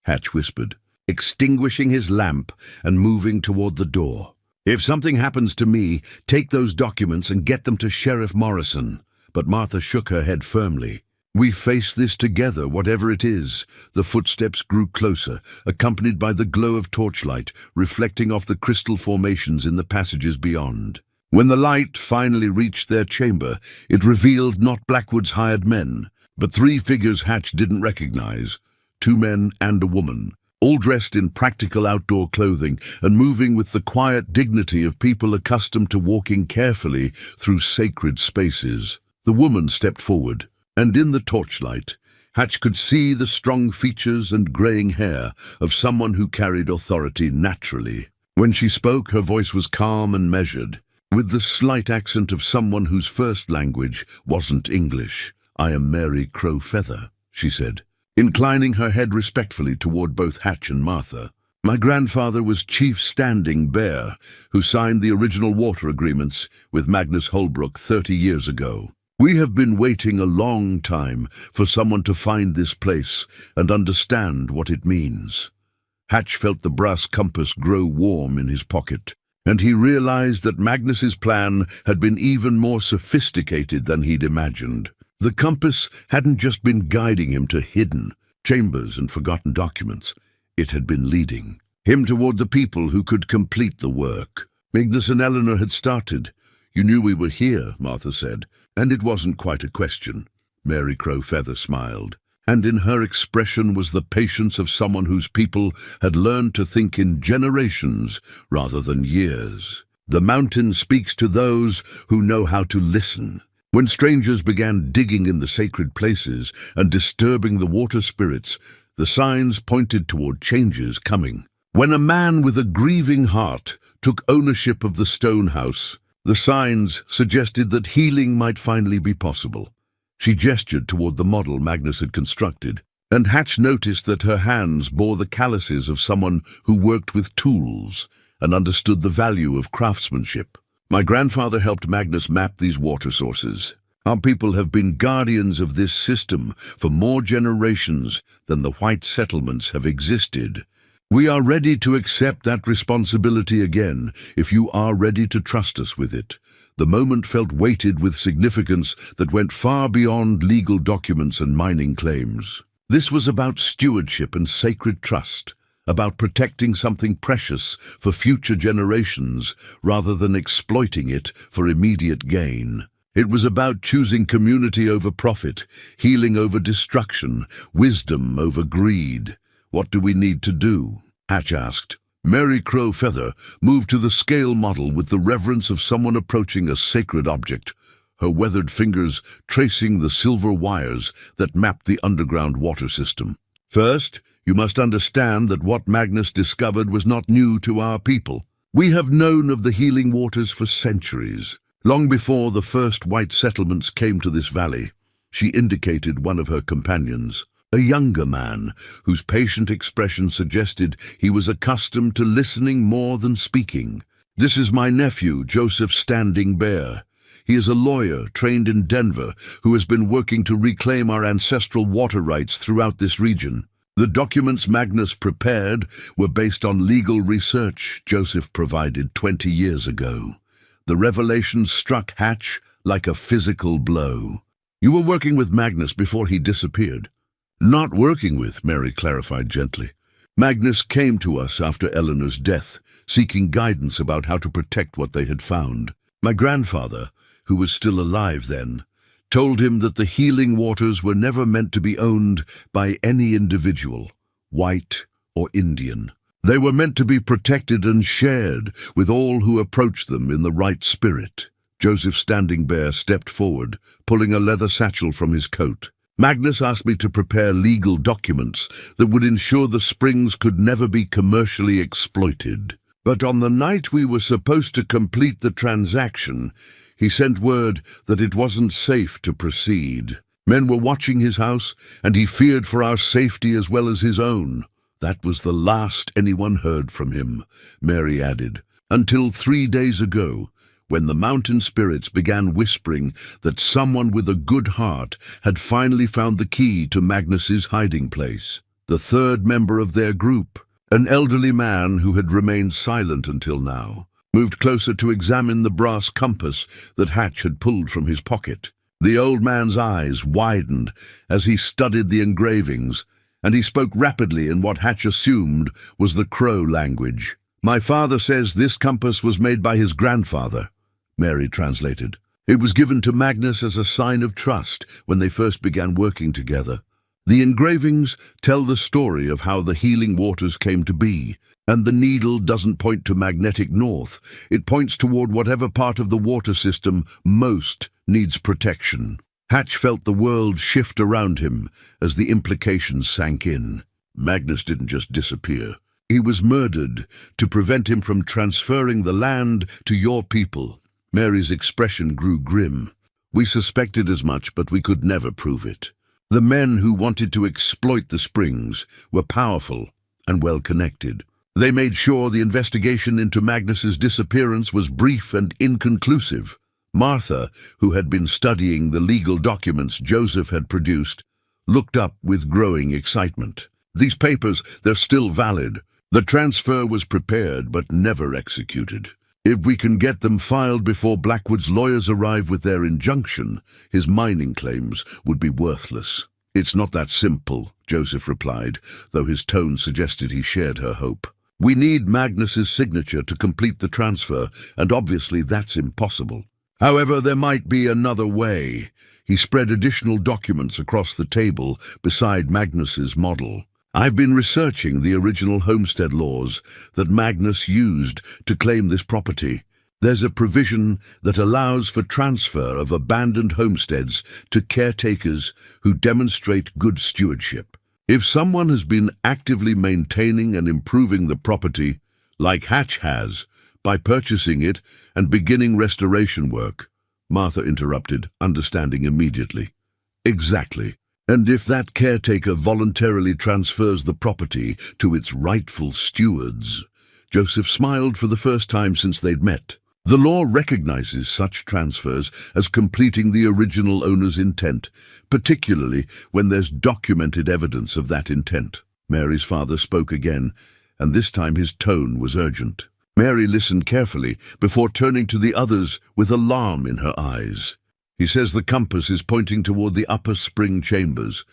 Hatch whispered, extinguishing his lamp and moving toward the door. "If something happens to me, take those documents and get them to Sheriff Morrison." But Martha shook her head firmly. "We face this together, whatever it is." The footsteps grew closer, accompanied by the glow of torchlight, reflecting off the crystal formations in the passages beyond. When the light finally reached their chamber, it revealed not Blackwood's hired men, but three figures Hatch didn't recognize, 2 men and a woman, all dressed in practical outdoor clothing and moving with the quiet dignity of people accustomed to walking carefully through sacred spaces. The woman stepped forward, and in the torchlight, Hatch could see the strong features and graying hair of someone who carried authority naturally. When she spoke, her voice was calm and measured, with the slight accent of someone whose first language wasn't English. "I am Mary Crowfeather," she said, inclining her head respectfully toward both Hatch and Martha. "My grandfather was Chief Standing Bear, who signed the original water agreements with Magnus Holbrook 30 years ago. We have been waiting a long time for someone to find this place and understand what it means." Hatch felt the brass compass grow warm in his pocket, and he realized that Magnus's plan had been even more sophisticated than he'd imagined. The compass hadn't just been guiding him to hidden chambers and forgotten documents. It had been leading him toward the people who could complete the work. Magnus and Eleanor had started. "You knew we were here," Martha said, "and it wasn't quite a question." Mary Crowfeather smiled, and in her expression was the patience of someone whose people had learned to think in generations rather than years. "The mountain speaks to those who know how to listen." When strangers began digging in the sacred places and disturbing the water spirits, the signs pointed toward changes coming. When a man with a grieving heart took ownership of the stone house, the signs suggested that healing might finally be possible. She gestured toward the model Magnus had constructed, and Hatch noticed that her hands bore the calluses of someone who worked with tools and understood the value of craftsmanship. "My grandfather helped Magnus map these water sources. Our people have been guardians of this system for more generations than the white settlements have existed. We are ready to accept that responsibility again, if you are ready to trust us with it." The moment felt weighted with significance that went far beyond legal documents and mining claims. This was about stewardship and sacred trust, about protecting something precious for future generations rather than exploiting it for immediate gain. It was about choosing community over profit, healing over destruction, wisdom over greed. "What do we need to do?" Hatch asked. Mary Crowfeather moved to the scale model with the reverence of someone approaching a sacred object, her weathered fingers tracing the silver wires that mapped the underground water system. "First, you must understand that what Magnus discovered was not new to our people. We have known of the healing waters for centuries, long before the first white settlements came to this valley." She indicated one of her companions, a younger man whose patient expression suggested he was accustomed to listening more than speaking. "This is my nephew, Joseph Standing Bear. He is a lawyer trained in Denver who has been working to reclaim our ancestral water rights throughout this region. The documents Magnus prepared were based on legal research Joseph provided 20 years ago." The revelation struck Hatch like a physical blow. "You were working with Magnus before he disappeared." "Not working with," Mary clarified gently. "Magnus came to us after Eleanor's death, seeking guidance about how to protect what they had found. My grandfather, who was still alive then, told him that the healing waters were never meant to be owned by any individual, white or Indian. They were meant to be protected and shared with all who approached them in the right spirit. Joseph Standing Bear stepped forward, pulling a leather satchel from his coat. Magnus asked me to prepare legal documents that would ensure the springs could never be commercially exploited. But on the night we were supposed to complete the transaction, he sent word that it wasn't safe to proceed. Men were watching his house, and he feared for our safety as well as his own. That was the last anyone heard from him, Mary added, until 3 days ago, when the mountain spirits began whispering that someone with a good heart had finally found the key to Magnus's hiding place. The third member of their group, an elderly man who had remained silent until now, moved closer to examine the brass compass that Hatch had pulled from his pocket. The old man's eyes widened as he studied the engravings, and he spoke rapidly in what Hatch assumed was the Crow language. "My father says this compass was made by his grandfather," Mary translated. "It was given to Magnus as a sign of trust when they first began working together. The engravings tell the story of how the healing waters came to be, and the needle doesn't point to magnetic north. It points toward whatever part of the water system most needs protection." Hatch felt the world shift around him as the implications sank in. Magnus didn't just disappear. He was murdered to prevent him from transferring the land to your people. Mary's expression grew grim. "We suspected as much, but we could never prove it. The men who wanted to exploit the springs were powerful and well-connected. They made sure the investigation into Magnus's disappearance was brief and inconclusive." Martha, who had been studying the legal documents Joseph had produced, looked up with growing excitement. "These papers, they're still valid. The transfer was prepared but never executed. If we can get them filed before Blackwood's lawyers arrive with their injunction, his mining claims would be worthless." "It's not that simple," Joseph replied, though his tone suggested he shared her hope. "We need Magnus's signature to complete the transfer, and obviously that's impossible. However, there might be another way." He spread additional documents across the table beside Magnus's model. "I've been researching the original homestead laws that Magnus used to claim this property. There's a provision that allows for transfer of abandoned homesteads to caretakers who demonstrate good stewardship. If someone has been actively maintaining and improving the property, like Hatch has, by purchasing it and beginning restoration work." Martha interrupted, understanding immediately. "Exactly. And if that caretaker voluntarily transfers the property to its rightful stewards." Joseph smiled for the first time since they'd met. "The law recognizes such transfers as completing the original owner's intent, particularly when there's documented evidence of that intent." Mary's father spoke again, and this time his tone was urgent. Mary listened carefully before turning to the others with alarm in her eyes. "He says the compass is pointing toward the upper spring chambers,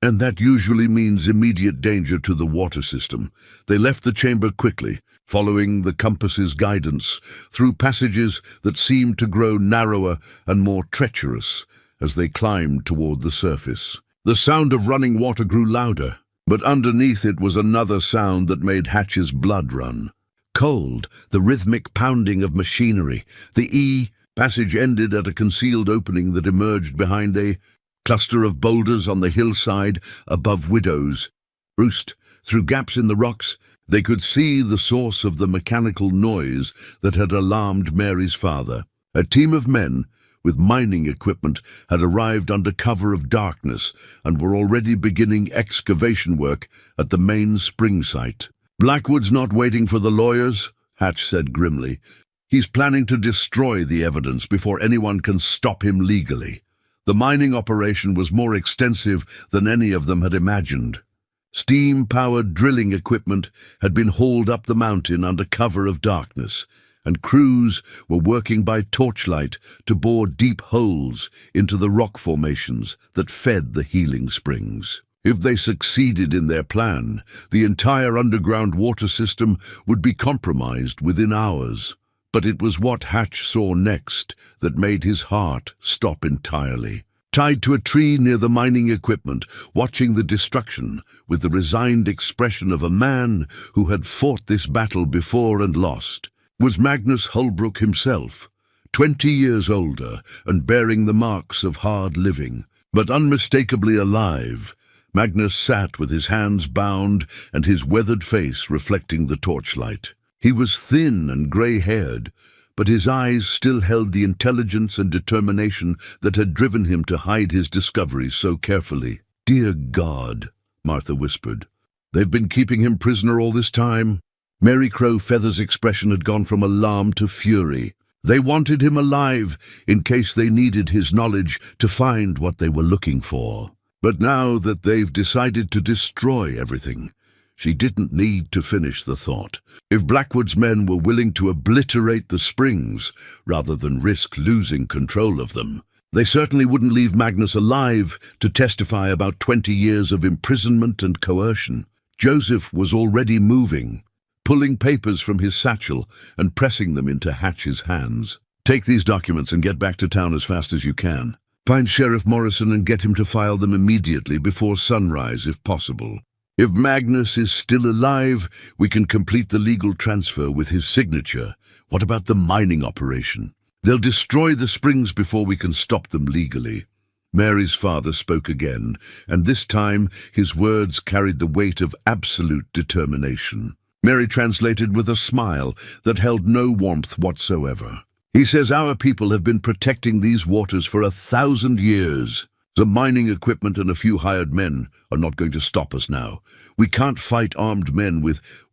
and that usually means immediate danger to the water system. They left the chamber quickly, following the compass's guidance, through passages that seemed to grow narrower and more treacherous as they climbed toward the surface. The sound of running water grew louder, but underneath it was another sound that made Hatch's blood run. Cold, the rhythmic pounding of machinery. The passage ended at a concealed opening that emerged behind a cluster of boulders on the hillside above Widows. Roost, through gaps in the rocks, they could see the source of the mechanical noise that had alarmed Mary's father. A team of men with mining equipment had arrived under cover of darkness and were already beginning excavation work at the main spring site. "Blackwood's not waiting for the lawyers," Hatch said grimly. "He's planning to destroy the evidence before anyone can stop him legally." The mining operation was more extensive than any of them had imagined. Steam-powered drilling equipment had been hauled up the mountain under cover of darkness, and crews were working by torchlight to bore deep holes into the rock formations that fed the healing springs. If they succeeded in their plan, the entire underground water system would be compromised within hours. But it was what Hatch saw next that made his heart stop entirely. tied to a tree near the mining equipment, watching the destruction with the resigned expression of a man who had fought this battle before and lost, was Magnus Holbrook himself, 20 years older and bearing the marks of hard living, but unmistakably alive. Magnus sat with his hands bound and his weathered face reflecting the torchlight. He was thin and grey-haired, but his eyes still held the intelligence and determination that had driven him to hide his discoveries so carefully. "Dear God," Martha whispered. "They've been keeping him prisoner all this time?" Mary Crow Feather's expression had gone from alarm to fury. They wanted him alive in case they needed his knowledge to find what they were looking for. But now that they've decided to destroy everything, she didn't need to finish the thought. If Blackwood's men were willing to obliterate the springs rather than risk losing control of them, they certainly wouldn't leave Magnus alive to testify about 20 years of imprisonment and coercion. Joseph was already moving, pulling papers from his satchel and pressing them into Hatch's hands. "Take these documents and get back to town as fast as you can. Find Sheriff Morrison and get him to file them immediately before sunrise if possible. If Magnus is still alive, we can complete the legal transfer with his signature. What about the mining operation? They'll destroy the springs before we can stop them legally." Mary's father spoke again, and this time his words carried the weight of absolute determination. Mary translated with a smile that held no warmth whatsoever. "He says our people have been protecting these waters for 1,000 years. The mining equipment and a few hired men are not going to stop us now. We can't fight armed men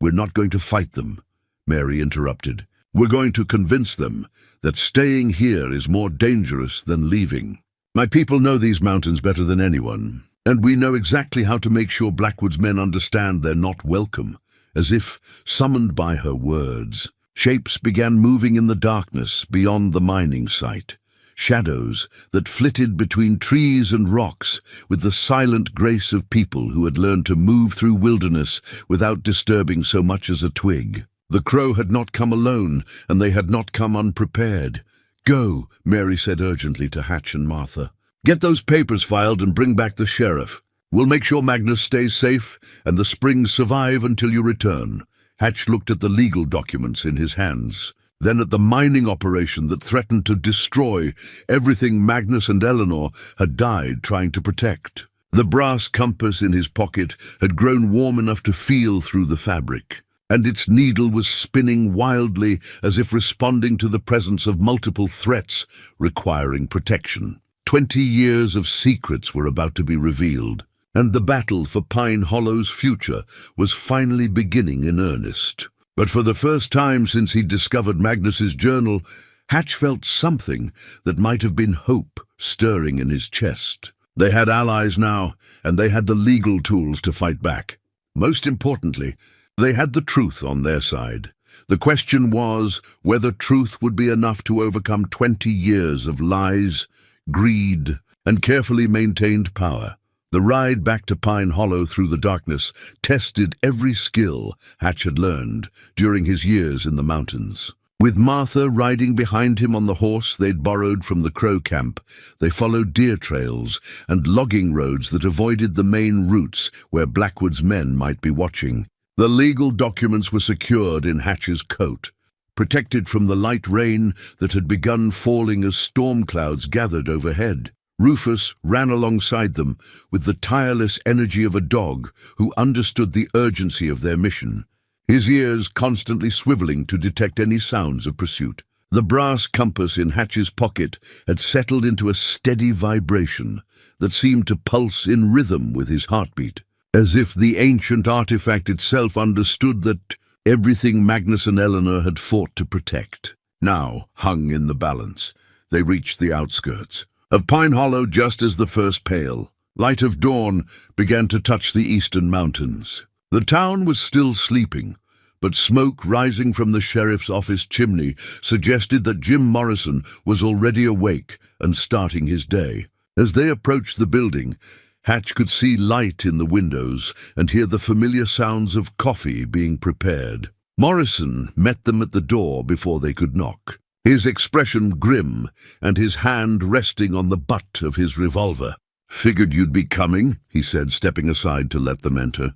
we're not going to fight them." Mary interrupted. "We're going to convince them that staying here is more dangerous than leaving. My people know these mountains better than anyone, and we know exactly how to make sure Blackwood's men understand they're not welcome." As if summoned by her words, shapes began moving in the darkness beyond the mining site. Shadows that flitted between trees and rocks with the silent grace of people who had learned to move through wilderness without disturbing so much as a twig. The crow had not come alone, and they had not come unprepared. "Go," Mary said urgently to Hatch and Martha. "Get those papers filed and bring back the sheriff. We'll make sure Magnus stays safe and the springs survive until you return." Hatch looked at the legal documents in his hands, then at the mining operation that threatened to destroy everything Magnus and Eleanor had died trying to protect. The brass compass in his pocket had grown warm enough to feel through the fabric, and its needle was spinning wildly as if responding to the presence of multiple threats requiring protection. 20 years of secrets were about to be revealed, and the battle for Pine Hollow's future was finally beginning in earnest. But for the first time since he'd discovered Magnus's journal, Hatch felt something that might have been hope stirring in his chest. They had allies now, and they had the legal tools to fight back. Most importantly, they had the truth on their side. The question was whether truth would be enough to overcome 20 years of lies, greed, and carefully maintained power. The ride back to Pine Hollow through the darkness tested every skill Hatch had learned during his years in the mountains. With Martha riding behind him on the horse they'd borrowed from the Crow camp, they followed deer trails and logging roads that avoided the main routes where Blackwood's men might be watching. The legal documents were secured in Hatch's coat, protected from the light rain that had begun falling as storm clouds gathered overhead. Rufus ran alongside them with the tireless energy of a dog who understood the urgency of their mission, his ears constantly swiveling to detect any sounds of pursuit. The brass compass in Hatch's pocket had settled into a steady vibration that seemed to pulse in rhythm with his heartbeat, as if the ancient artifact itself understood that everything Magnus and Eleanor had fought to protect now hung in the balance. They reached the outskirts of Pine Hollow just as the first pale light of dawn began to touch the eastern mountains. The town was still sleeping, but smoke rising from the sheriff's office chimney suggested that Jim Morrison was already awake and starting his day. As they approached the building, Hatch could see light in the windows and hear the familiar sounds of coffee being prepared. Morrison met them at the door before they could knock. his expression grim and his hand resting on the butt of his revolver. "Figured you'd be coming," he said, stepping aside to let them enter.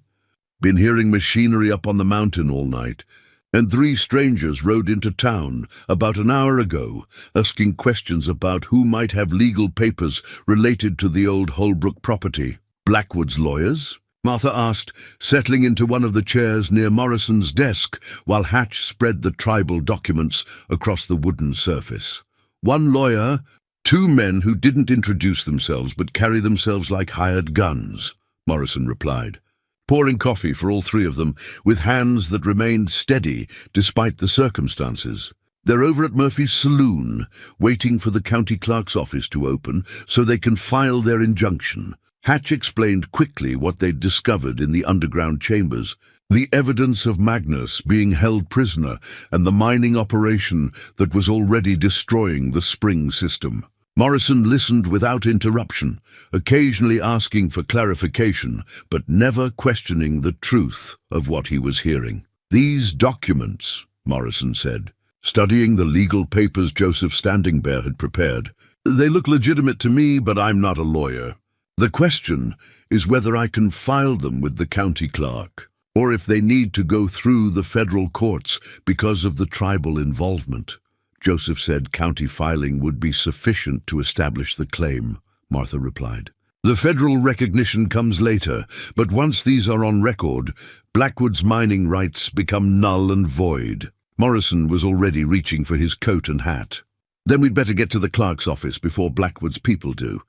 "Been hearing machinery up on the mountain all night, and 3 strangers rode into town about an hour ago, asking questions about who might have legal papers related to the old Holbrook property." "Blackwood's lawyers?" Martha asked, settling into one of the chairs near Morrison's desk while Hatch spread the tribal documents across the wooden surface. "One lawyer, 2 men who didn't introduce themselves but carry themselves like hired guns," Morrison replied, pouring coffee for all 3 of them with hands that remained steady despite the circumstances. "They're over at Murphy's saloon, waiting for the county clerk's office to open so they can file their injunction." Hatch explained quickly what they'd discovered in the underground chambers, the evidence of Magnus being held prisoner and the mining operation that was already destroying the spring system. Morrison listened without interruption, occasionally asking for clarification, but never questioning the truth of what he was hearing. "These documents," Morrison said, studying the legal papers Joseph Standing Bear had prepared, "they look legitimate to me, but I'm not a lawyer. The question is whether I can file them with the county clerk, or if they need to go through the federal courts because of the tribal involvement." Joseph said county filing would be sufficient to establish the claim, Martha replied. "The federal recognition comes later, but once these are on record, Blackwood's mining rights become null and void." Morrison was already reaching for his coat and hat. "Then we'd better get to the clerk's office before Blackwood's people do.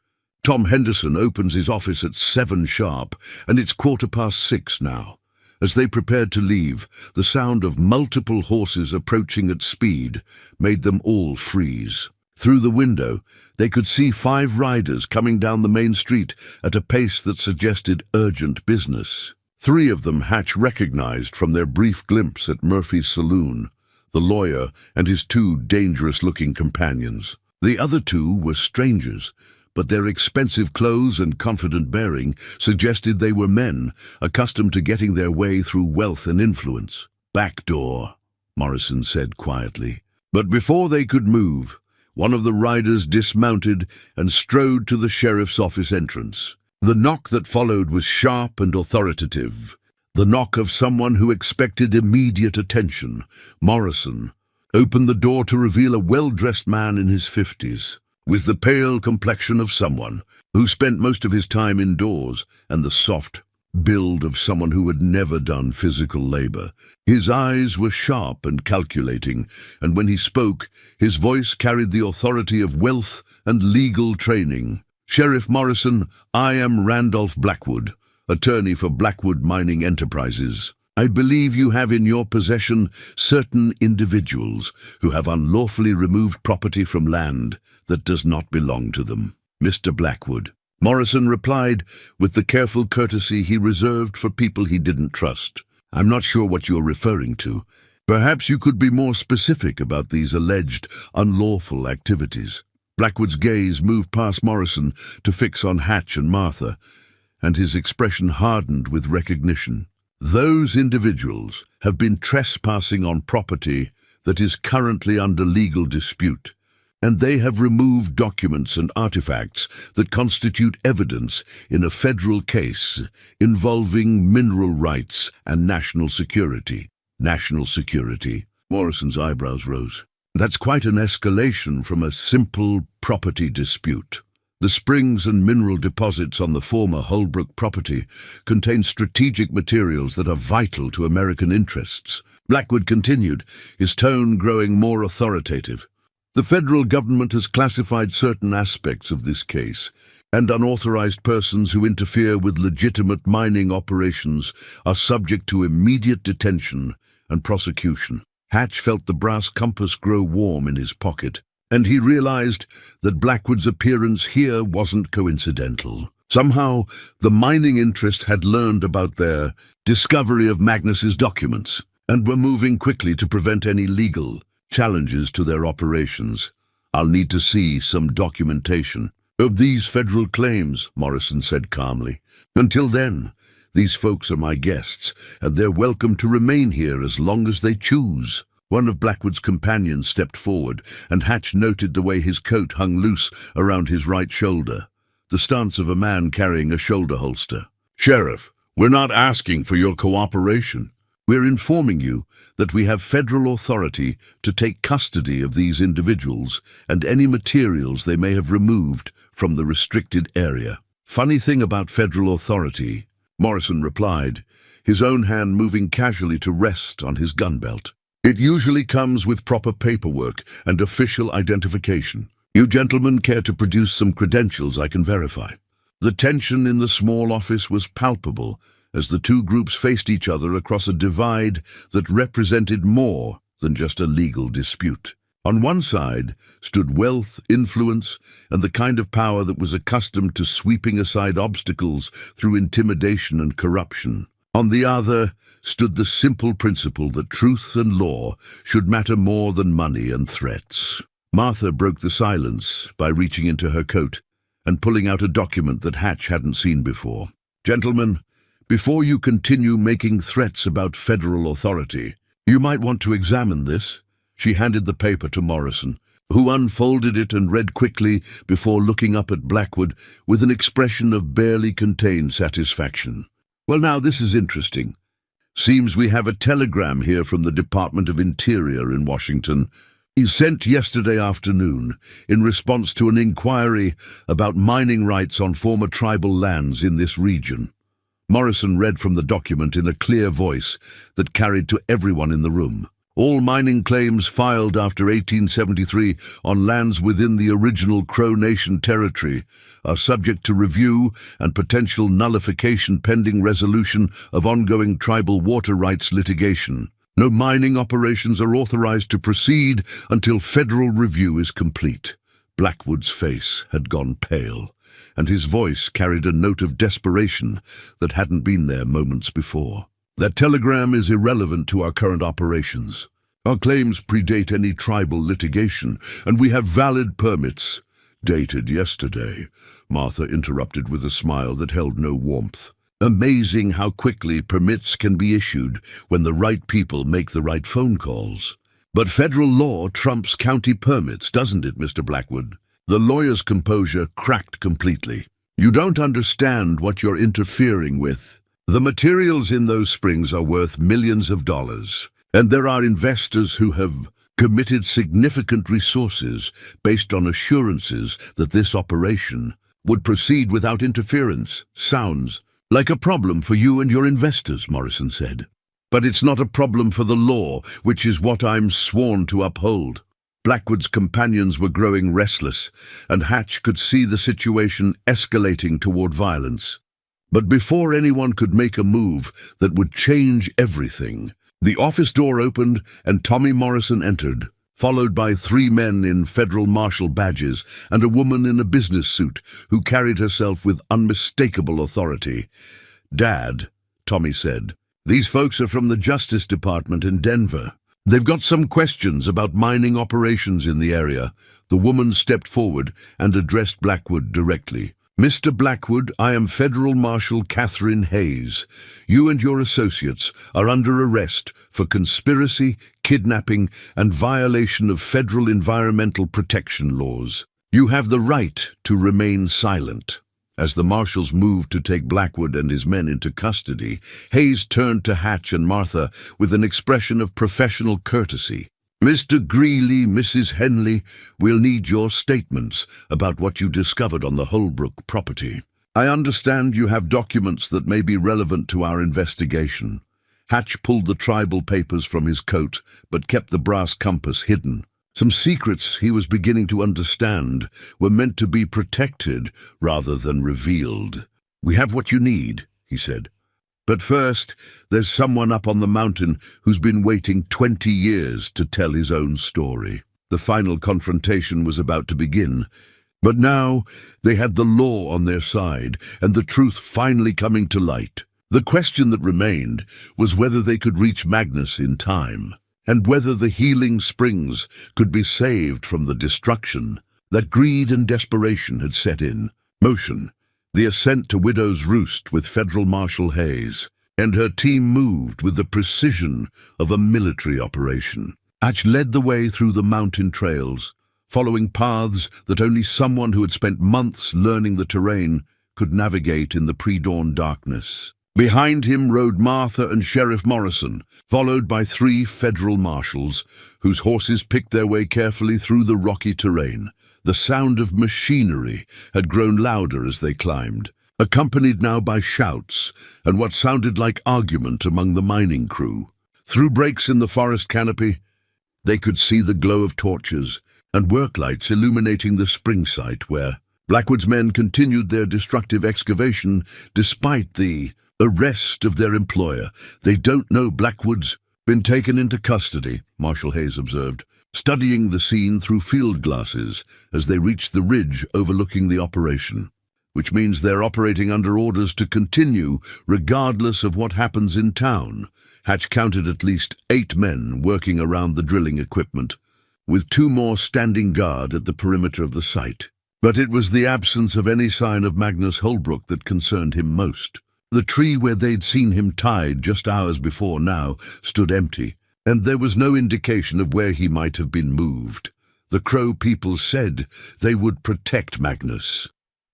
Tom Henderson opens his office at 7 sharp, and it's 6:15 now." As they prepared to leave, the sound of multiple horses approaching at speed made them all freeze. Through the window, they could see 5 riders coming down the main street at a pace that suggested urgent business. 3 of them Hatch recognized from their brief glimpse at Murphy's saloon, the lawyer and his 2 dangerous-looking companions. The other 2 were strangers, but their expensive clothes and confident bearing suggested they were men accustomed to getting their way through wealth and influence. "Back door," Morrison said quietly. But before they could move, one of the riders dismounted and strode to the sheriff's office entrance. The knock that followed was sharp and authoritative, the knock of someone who expected immediate attention. Morrison opened the door to reveal a well-dressed man in his 50s. With the pale complexion of someone who spent most of his time indoors and the soft build of someone who had never done physical labor. His eyes were sharp and calculating, and when he spoke, his voice carried the authority of wealth and legal training. "Sheriff Morrison, I am Randolph Blackwood, attorney for Blackwood Mining Enterprises. I believe you have in your possession certain individuals who have unlawfully removed property from land that does not belong to them." "Mr. Blackwood," Morrison replied with the careful courtesy he reserved for people he didn't trust, "I'm not sure what you're referring to. Perhaps you could be more specific about these alleged unlawful activities." Blackwood's gaze moved past Morrison to fix on Hatch and Martha, and his expression hardened with recognition. "Those individuals have been trespassing on property that is currently under legal dispute, and they have removed documents and artifacts that constitute evidence in a federal case involving mineral rights and national security." "National security?" Morrison's eyebrows rose. "That's quite an escalation from a simple property dispute. The springs and mineral deposits on the former Holbrook property contain strategic materials that are vital to American interests." Blackwood continued, his tone growing more authoritative. "The federal government has classified certain aspects of this case, and unauthorized persons who interfere with legitimate mining operations are subject to immediate detention and prosecution." Hatch felt the brass compass grow warm in his pocket, and he realized that Blackwood's appearance here wasn't coincidental. Somehow, the mining interest had learned about their discovery of Magnus's documents, and were moving quickly to prevent any legal challenges to their operations. "I'll need to see some documentation of these federal claims," Morrison said calmly. "Until then, these folks are my guests, and they're welcome to remain here as long as they choose." One of Blackwood's companions stepped forward, and Hatch noted the way his coat hung loose around his right shoulder, the stance of a man carrying a shoulder holster. "Sheriff, we're not asking for your cooperation. We're informing you that we have federal authority to take custody of these individuals and any materials they may have removed from the restricted area." "Funny thing about federal authority," Morrison replied, his own hand moving casually to rest on his gun belt. "It usually comes with proper paperwork and official identification. You gentlemen care to produce some credentials I can verify?" The tension in the small office was palpable as the two groups faced each other across a divide that represented more than just a legal dispute. On one side stood wealth, influence, and the kind of power that was accustomed to sweeping aside obstacles through intimidation and corruption. On the other stood the simple principle that truth and law should matter more than money and threats. Martha broke the silence by reaching into her coat and pulling out a document that Hatch hadn't seen before. "Gentlemen, before you continue making threats about federal authority, you might want to examine this." She handed the paper to Morrison, who unfolded it and read quickly before looking up at Blackwood with an expression of barely contained satisfaction. "Well, now this is interesting. Seems we have a telegram here from the Department of Interior in Washington. He sent yesterday afternoon in response to an inquiry about mining rights on former tribal lands in this region." Morrison read from the document in a clear voice that carried to everyone in the room. "All mining claims filed after 1873 on lands within the original Crow Nation territory are subject to review and potential nullification pending resolution of ongoing tribal water rights litigation. No mining operations are authorized to proceed until federal review is complete." Blackwood's face had gone pale, and his voice carried a note of desperation that hadn't been there moments before. "That telegram is irrelevant to our current operations. Our claims predate any tribal litigation, and we have valid permits." "Dated yesterday," Martha interrupted with a smile that held no warmth. "Amazing how quickly permits can be issued when the right people make the right phone calls. But federal law trumps county permits, doesn't it, Mr. Blackwood?" The lawyer's composure cracked completely. "You don't understand what you're interfering with. The materials in those springs are worth millions of dollars, and there are investors who have committed significant resources based on assurances that this operation would proceed without interference. Sounds like a problem for you and your investors," Morrison said. "But it's not a problem for the law, which is what I'm sworn to uphold." Blackwood's companions were growing restless, and Hatch could see the situation escalating toward violence. But before anyone could make a move that would change everything, the office door opened and Tommy Morrison entered, followed by 3 men in federal marshal badges and a woman in a business suit who carried herself with unmistakable authority. "Dad," Tommy said, "these folks are from the Justice Department in Denver. They've got some questions about mining operations in the area." The woman stepped forward and addressed Blackwood directly. "Mr. Blackwood, I am Federal Marshal Catherine Hayes. You and your associates are under arrest for conspiracy, kidnapping, and violation of federal environmental protection laws. You have the right to remain silent." As the marshals moved to take Blackwood and his men into custody, Hayes turned to Hatch and Martha with an expression of professional courtesy. "Mr. Greeley, Mrs. Henley, we'll need your statements about what you discovered on the Holbrook property. I understand you have documents that may be relevant to our investigation." Hatch pulled the tribal papers from his coat, but kept the brass compass hidden. Some secrets he was beginning to understand were meant to be protected rather than revealed. "We have what you need," he said. "But first, there's someone up on the mountain who's been waiting 20 years to tell his own story." The final confrontation was about to begin, but now they had the law on their side and the truth finally coming to light. The question that remained was whether they could reach Magnus in time, and whether the healing springs could be saved from the destruction that greed and desperation had set in motion. The ascent to Widow's Roost with Federal Marshal Hayes and her team moved with the precision of a military operation. Hatch led the way through the mountain trails, following paths that only someone who had spent months learning the terrain could navigate in the pre-dawn darkness. Behind him rode Martha and Sheriff Morrison, followed by 3 federal marshals, whose horses picked their way carefully through the rocky terrain. The sound of machinery had grown louder as they climbed, accompanied now by shouts and what sounded like argument among the mining crew. Through breaks in the forest canopy, they could see the glow of torches and work lights illuminating the spring site where Blackwood's men continued their destructive excavation despite the arrest of their employer. "They don't know Blackwood's been taken into custody," Marshal Hayes observed, studying the scene through field glasses as they reached the ridge overlooking the operation. "Which means they're operating under orders to continue regardless of what happens in town." Hatch counted at least 8 men working around the drilling equipment, with 2 more standing guard at the perimeter of the site. But it was the absence of any sign of Magnus Holbrook that concerned him most. The tree where they'd seen him tied just hours before now stood empty, and there was no indication of where he might have been moved. The Crow people said they would protect Magnus.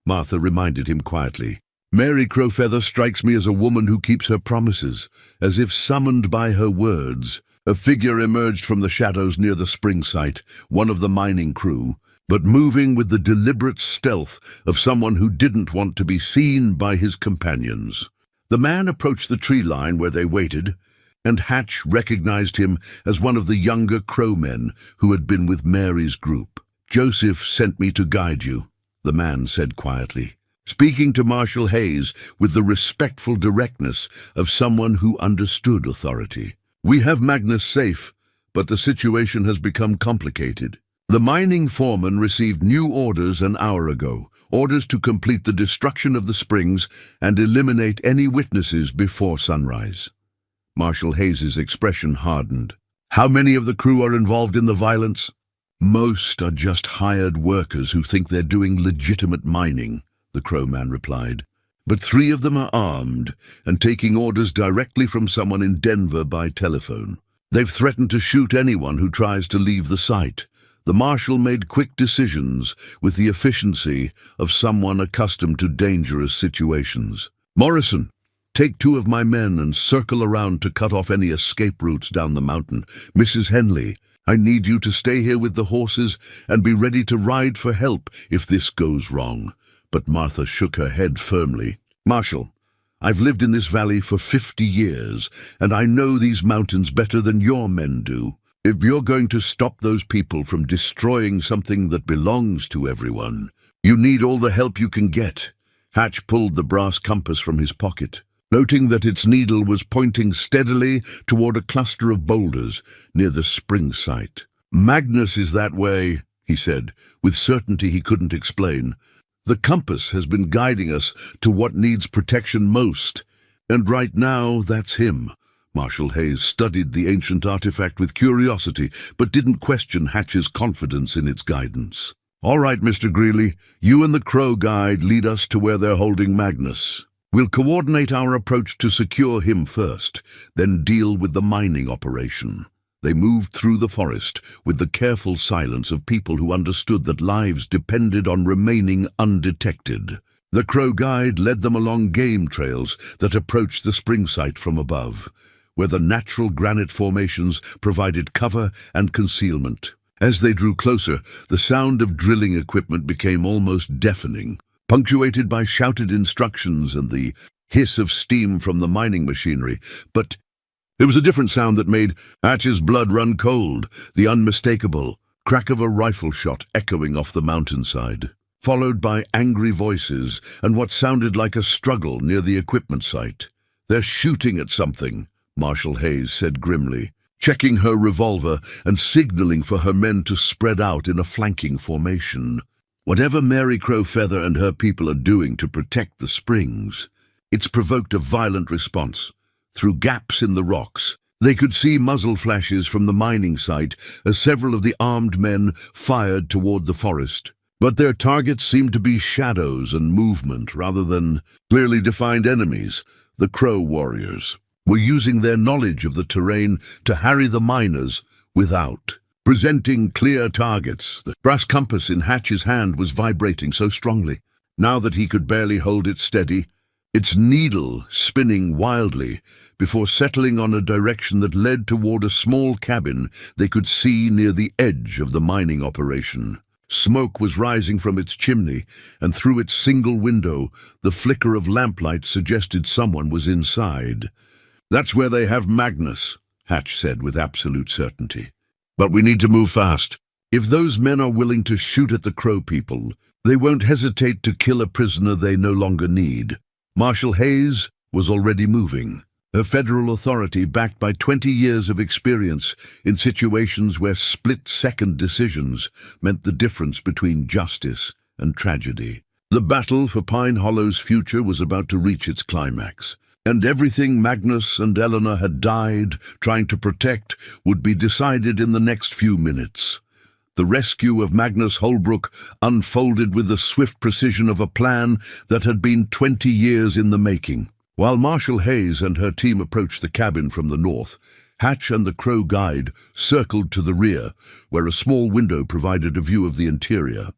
Martha reminded him quietly. "Mary Crowfeather strikes me as a woman who keeps her promises." As if summoned by her words, a figure emerged from the shadows near the spring site, one of the mining crew, but moving with the deliberate stealth of someone who didn't want to be seen by his companions. The man approached the tree line where they waited, and Hatch recognized him as one of the younger Crow men who had been with Mary's group. "Joseph sent me to guide you," the man said quietly, speaking to Marshal Hayes with the respectful directness of someone who understood authority. "We have Magnus safe, but the situation has become complicated. The mining foreman received new orders an hour ago, orders to complete the destruction of the springs and eliminate any witnesses before sunrise." Marshal Hayes's expression hardened. "How many of the crew are involved in the violence?" "Most are just hired workers who think they're doing legitimate mining," the Crow man replied. "But 3 of them are armed and taking orders directly from someone in Denver by telephone. They've threatened to shoot anyone who tries to leave the site." The marshal made quick decisions with the efficiency of someone accustomed to dangerous situations. "Morrison, take 2 of my men and circle around to cut off any escape routes down the mountain. Mrs. Henley, I need you to stay here with the horses and be ready to ride for help if this goes wrong." But Martha shook her head firmly. "Marshal, I've lived in this valley for 50 years, and I know these mountains better than your men do. If you're going to stop those people from destroying something that belongs to everyone, you need all the help you can get." Hatch pulled the brass compass from his pocket, noting that its needle was pointing steadily toward a cluster of boulders near the spring site. "Magnus is that way," he said, with certainty he couldn't explain. "The compass has been guiding us to what needs protection most, and right now that's him." Marshal Hayes studied the ancient artifact with curiosity, but didn't question Hatch's confidence in its guidance. "All right, Mr. Greeley, you and the Crow guide lead us to where they're holding Magnus. We'll coordinate our approach to secure him first, then deal with the mining operation." They moved through the forest with the careful silence of people who understood that lives depended on remaining undetected. The Crow guide led them along game trails that approached the spring site from above, where the natural granite formations provided cover and concealment. As they drew closer, the sound of drilling equipment became almost deafening, punctuated by shouted instructions and the hiss of steam from the mining machinery. But it was a different sound that made Hatch's blood run cold, the unmistakable crack of a rifle shot echoing off the mountainside, followed by angry voices and what sounded like a struggle near the equipment site. "They're shooting at something," Marshal Hayes said grimly, checking her revolver and signaling for her men to spread out in a flanking formation. "Whatever Mary Crowfeather and her people are doing to protect the springs, it's provoked a violent response. Through gaps in the rocks, they could see muzzle flashes from the mining site as several of the armed men fired toward the forest. But their targets seemed to be shadows and movement rather than clearly defined enemies. The Crow warriors were using their knowledge of the terrain to harry the miners without, presenting clear targets. The brass compass in Hatch's hand was vibrating so strongly, now that he could barely hold it steady, its needle spinning wildly before settling on a direction that led toward a small cabin they could see near the edge of the mining operation. Smoke was rising from its chimney, and through its single window, the flicker of lamplight suggested someone was inside. "That's where they have Magnus," Hatch said with absolute certainty. "But we need to move fast. If those men are willing to shoot at the Crow people, they won't hesitate to kill a prisoner they no longer need." Marshal Hayes was already moving, a federal authority backed by 20 years of experience in situations where split-second decisions meant the difference between justice and tragedy. The battle for Pine Hollow's future was about to reach its climax, and everything Magnus and Eleanor had died trying to protect would be decided in the next few minutes. The rescue of Magnus Holbrook unfolded with the swift precision of a plan that had been 20 years in the making. While Marshal Hayes and her team approached the cabin from the north, Hatch and the Crow guide circled to the rear, where a small window provided a view of the interior.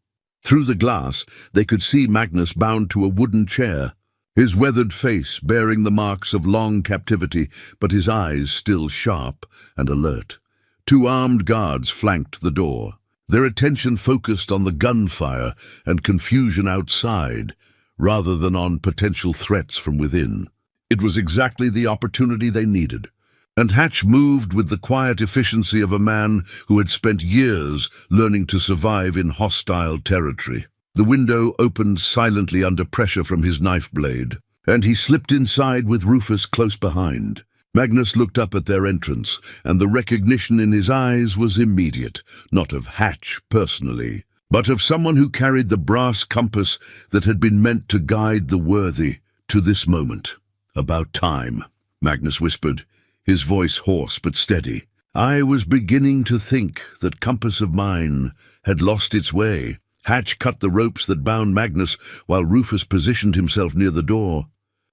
Through the glass, they could see Magnus bound to a wooden chair, his weathered face bearing the marks of long captivity, but his eyes still sharp and alert. 2 armed guards flanked the door, their attention focused on the gunfire and confusion outside, rather than on potential threats from within. It was exactly the opportunity they needed, and Hatch moved with the quiet efficiency of a man who had spent years learning to survive in hostile territory. The window opened silently under pressure from his knife blade, and he slipped inside with Rufus close behind. Magnus looked up at their entrance, and the recognition in his eyes was immediate, not of Hatch personally, but of someone who carried the brass compass that had been meant to guide the worthy to this moment. "About time," Magnus whispered, his voice hoarse but steady. "I was beginning to think that compass of mine had lost its way." Hatch cut the ropes that bound Magnus while Rufus positioned himself near the door,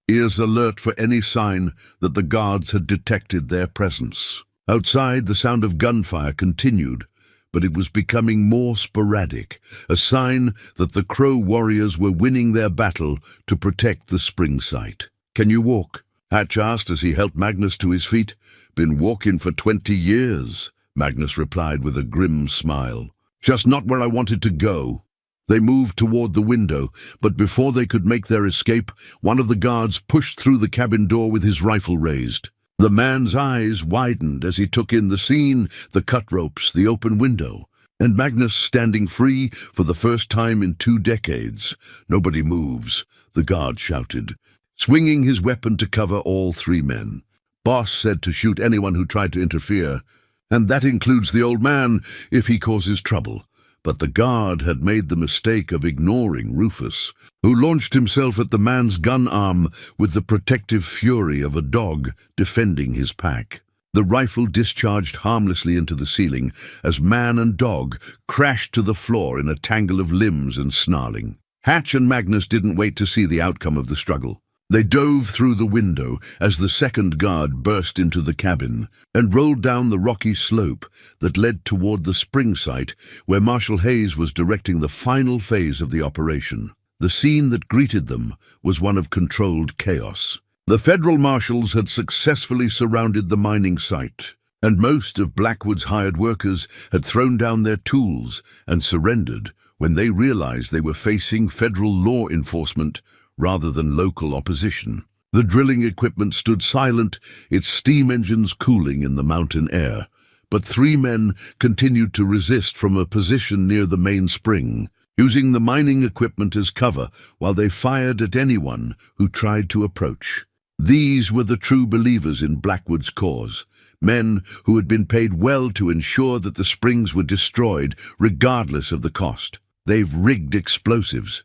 ears alert for any sign that the guards had detected their presence. Outside, the sound of gunfire continued, but it was becoming more sporadic, a sign that the Crow warriors were winning their battle to protect the spring site. "Can you walk?" Hatch asked as he helped Magnus to his feet. "Been walking for 20 years, Magnus replied with a grim smile. "Just not where I wanted to go." They moved toward the window, but before they could make their escape, one of the guards pushed through the cabin door with his rifle raised. The man's eyes widened as he took in the scene, the cut ropes, the open window, and Magnus standing free for the first time in 2 decades. "Nobody moves," the guard shouted, swinging his weapon to cover all 3 men. "Boss said to shoot anyone who tried to interfere, and that includes the old man if he causes trouble." But the guard had made the mistake of ignoring Rufus, who launched himself at the man's gun arm with the protective fury of a dog defending his pack. The rifle discharged harmlessly into the ceiling as man and dog crashed to the floor in a tangle of limbs and snarling. Hatch and Magnus didn't wait to see the outcome of the struggle. They dove through the window as the second guard burst into the cabin and rolled down the rocky slope that led toward the spring site where Marshal Hayes was directing the final phase of the operation. The scene that greeted them was one of controlled chaos. The federal marshals had successfully surrounded the mining site, and most of Blackwood's hired workers had thrown down their tools and surrendered when they realized they were facing federal law enforcement rather than local opposition. The drilling equipment stood silent, its steam engines cooling in the mountain air, but 3 men continued to resist from a position near the main spring, using the mining equipment as cover while they fired at anyone who tried to approach. These were the true believers in Blackwood's cause, men who had been paid well to ensure that the springs were destroyed regardless of the cost. "They've rigged explosives,"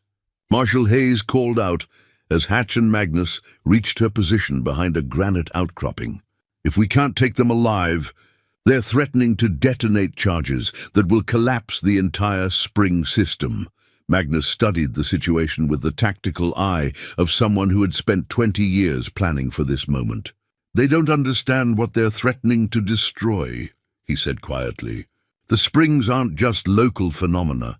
Marshal Hayes called out as Hatch and Magnus reached her position behind a granite outcropping. "If we can't take them alive, they're threatening to detonate charges that will collapse the entire spring system." Magnus studied the situation with the tactical eye of someone who had spent 20 years planning for this moment. "They don't understand what they're threatening to destroy," he said quietly. The springs aren't just local phenomena.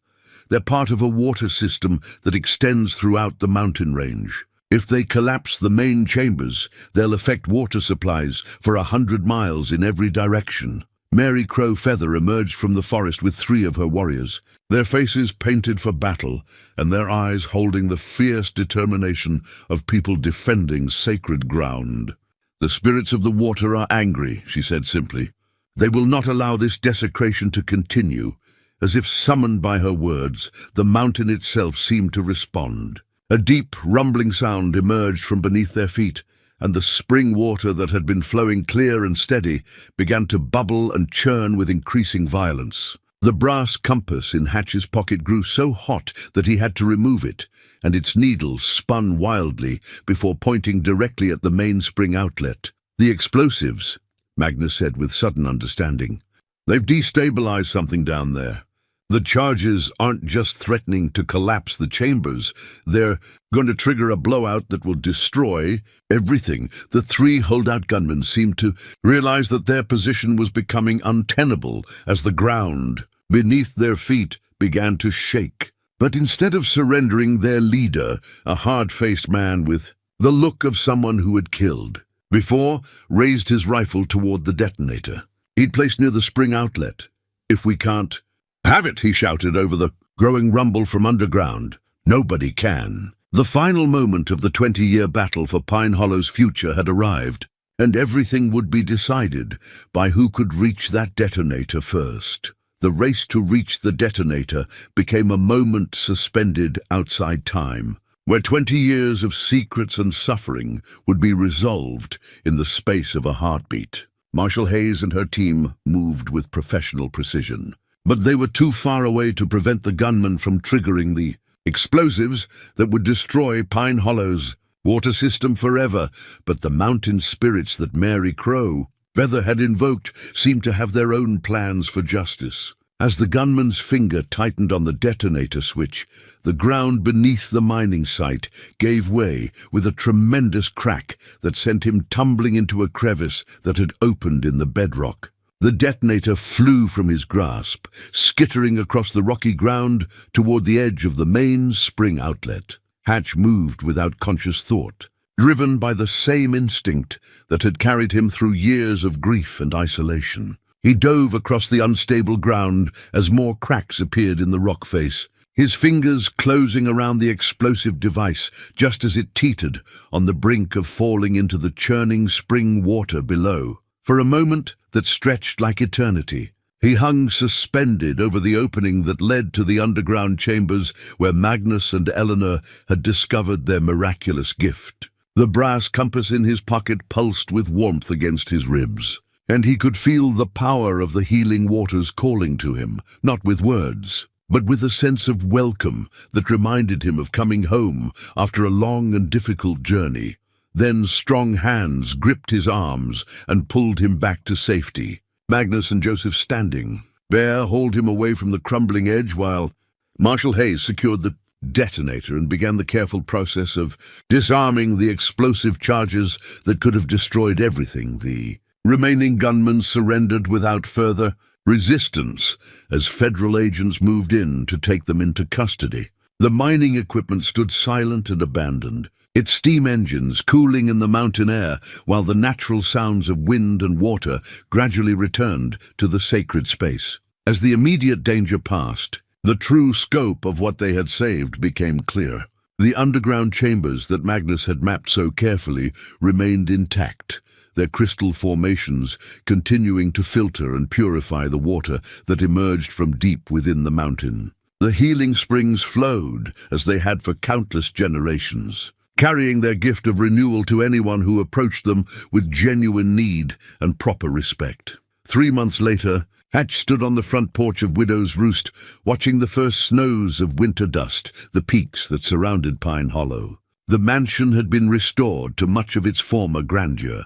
They're part of a water system that extends throughout the mountain range. If they collapse the main chambers, they'll affect water supplies for 100 miles in every direction. Mary Crow Feather emerged from the forest with 3 of her warriors, their faces painted for battle and their eyes holding the fierce determination of people defending sacred ground. "The spirits of the water are angry," she said simply. "They will not allow this desecration to continue." As if summoned by her words, the mountain itself seemed to respond. A deep, rumbling sound emerged from beneath their feet, and the spring water that had been flowing clear and steady began to bubble and churn with increasing violence. The brass compass in Hatch's pocket grew so hot that he had to remove it, and its needle spun wildly before pointing directly at the main spring outlet. "The explosives," Magnus said with sudden understanding. "They've destabilized something down there. The charges aren't just threatening to collapse the chambers, they're going to trigger a blowout that will destroy everything." The 3 holdout gunmen seemed to realize that their position was becoming untenable as the ground beneath their feet began to shake. But instead of surrendering, their leader, a hard-faced man with the look of someone who had killed before, raised his rifle toward the detonator. He'd placed near the spring outlet. "If we can't have it," he shouted over the growing rumble from underground. "Nobody can." The final moment of the 20-year battle for Pine Hollow's future had arrived, and everything would be decided by who could reach that detonator first. The race to reach the detonator became a moment suspended outside time, where 20 years of secrets and suffering would be resolved in the space of a heartbeat. Marshal Hayes and her team moved with professional precision. But they were too far away to prevent the gunmen from triggering the explosives that would destroy Pine Hollow's water system forever. But the mountain spirits that Mary Crow Feather had invoked seemed to have their own plans for justice. As the gunman's finger tightened on the detonator switch, the ground beneath the mining site gave way with a tremendous crack that sent him tumbling into a crevice that had opened in the bedrock. The detonator flew from his grasp, skittering across the rocky ground toward the edge of the main spring outlet. Hatch moved without conscious thought, driven by the same instinct that had carried him through years of grief and isolation. He dove across the unstable ground as more cracks appeared in the rock face, his fingers closing around the explosive device just as it teetered on the brink of falling into the churning spring water below. For a moment that stretched like eternity, he hung suspended over the opening that led to the underground chambers where Magnus and Eleanor had discovered their miraculous gift. The brass compass in his pocket pulsed with warmth against his ribs, and he could feel the power of the healing waters calling to him, not with words, but with a sense of welcome that reminded him of coming home after a long and difficult journey. Then strong hands gripped his arms and pulled him back to safety. Magnus and Joseph standing. Bear hauled him away from the crumbling edge while Marshal Hayes secured the detonator and began the careful process of disarming the explosive charges that could have destroyed everything. The remaining gunmen surrendered without further resistance as federal agents moved in to take them into custody. The mining equipment stood silent and abandoned, its steam engines cooling in the mountain air while the natural sounds of wind and water gradually returned to the sacred space. As the immediate danger passed, the true scope of what they had saved became clear. The underground chambers that Magnus had mapped so carefully remained intact, their crystal formations continuing to filter and purify the water that emerged from deep within the mountain. The healing springs flowed as they had for countless generations, carrying their gift of renewal to anyone who approached them with genuine need and proper respect. 3 months later, Hatch stood on the front porch of Widow's Roost, watching the first snows of winter dust the peaks that surrounded Pine Hollow. The mansion had been restored to much of its former grandeur,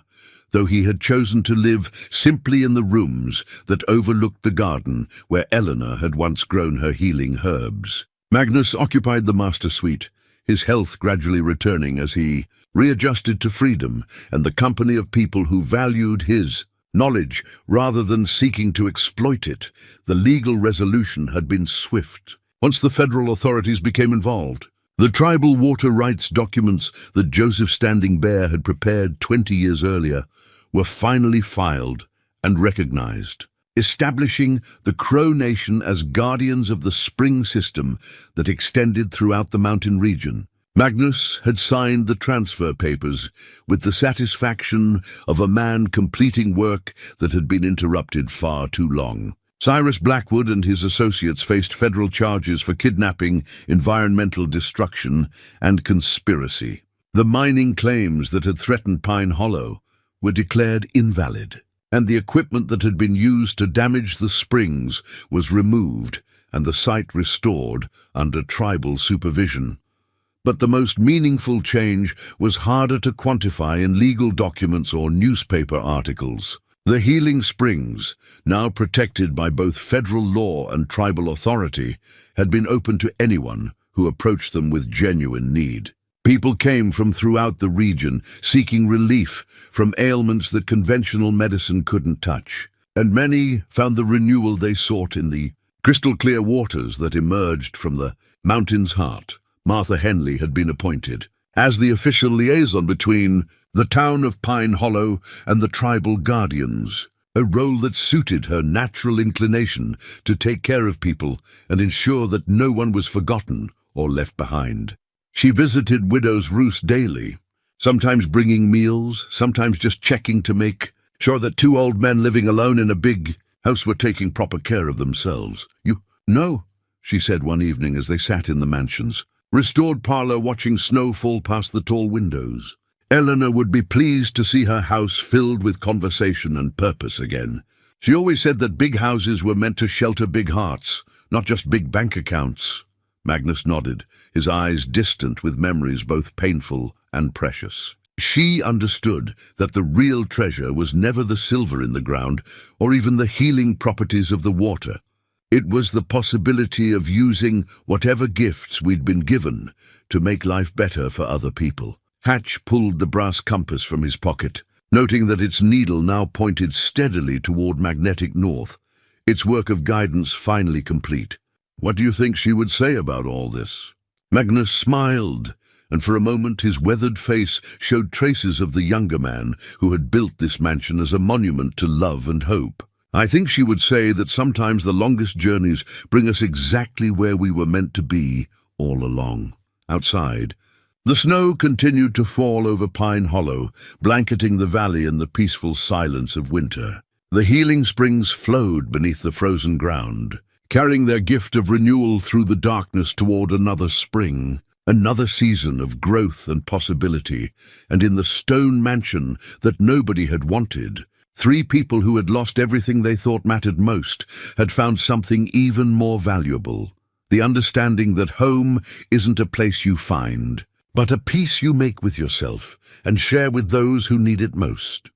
though he had chosen to live simply in the rooms that overlooked the garden where Eleanor had once grown her healing herbs. Magnus occupied the master suite, his health gradually returning as he readjusted to freedom and the company of people who valued his knowledge rather than seeking to exploit it. The legal resolution had been swift. Once the federal authorities became involved, the tribal water rights documents that Joseph Standing Bear had prepared 20 years earlier were finally filed and recognized, establishing the Crow Nation as guardians of the spring system that extended throughout the mountain region. Magnus had signed the transfer papers with the satisfaction of a man completing work that had been interrupted far too long. Cyrus Blackwood and his associates faced federal charges for kidnapping, environmental destruction, and conspiracy. The mining claims that had threatened Pine Hollow were declared invalid, and the equipment that had been used to damage the springs was removed and the site restored under tribal supervision. But the most meaningful change was harder to quantify in legal documents or newspaper articles. The healing springs, now protected by both federal law and tribal authority, had been open to anyone who approached them with genuine need. People came from throughout the region seeking relief from ailments that conventional medicine couldn't touch, and many found the renewal they sought in the crystal-clear waters that emerged from the mountain's heart. Martha Henley had been appointed as the official liaison between the town of Pine Hollow and the tribal guardians, a role that suited her natural inclination to take care of people and ensure that no one was forgotten or left behind. She visited Widow's Roost daily, sometimes bringing meals, sometimes just checking to make sure that two old men living alone in a big house were taking proper care of themselves. "No," she said one evening as they sat in the mansion's restored parlor watching snow fall past the tall windows. Eleanor would be pleased to see her house filled with conversation and purpose again. She always said that big houses were meant to shelter big hearts, not just big bank accounts. Magnus nodded, his eyes distant with memories both painful and precious. She understood that the real treasure was never the silver in the ground or even the healing properties of the water. It was the possibility of using whatever gifts we'd been given to make life better for other people. Hatch pulled the brass compass from his pocket, noting that its needle now pointed steadily toward magnetic north, its work of guidance finally complete. "What do you think she would say about all this?" Magnus smiled, and for a moment his weathered face showed traces of the younger man who had built this mansion as a monument to love and hope. "I think she would say that sometimes the longest journeys bring us exactly where we were meant to be all along." Outside, the snow continued to fall over Pine Hollow, blanketing the valley in the peaceful silence of winter. The healing springs flowed beneath the frozen ground, carrying their gift of renewal through the darkness toward another spring, another season of growth and possibility. And in the stone mansion that nobody had wanted, 3 people who had lost everything they thought mattered most had found something even more valuable: the understanding that home isn't a place you find, but a peace you make with yourself and share with those who need it most.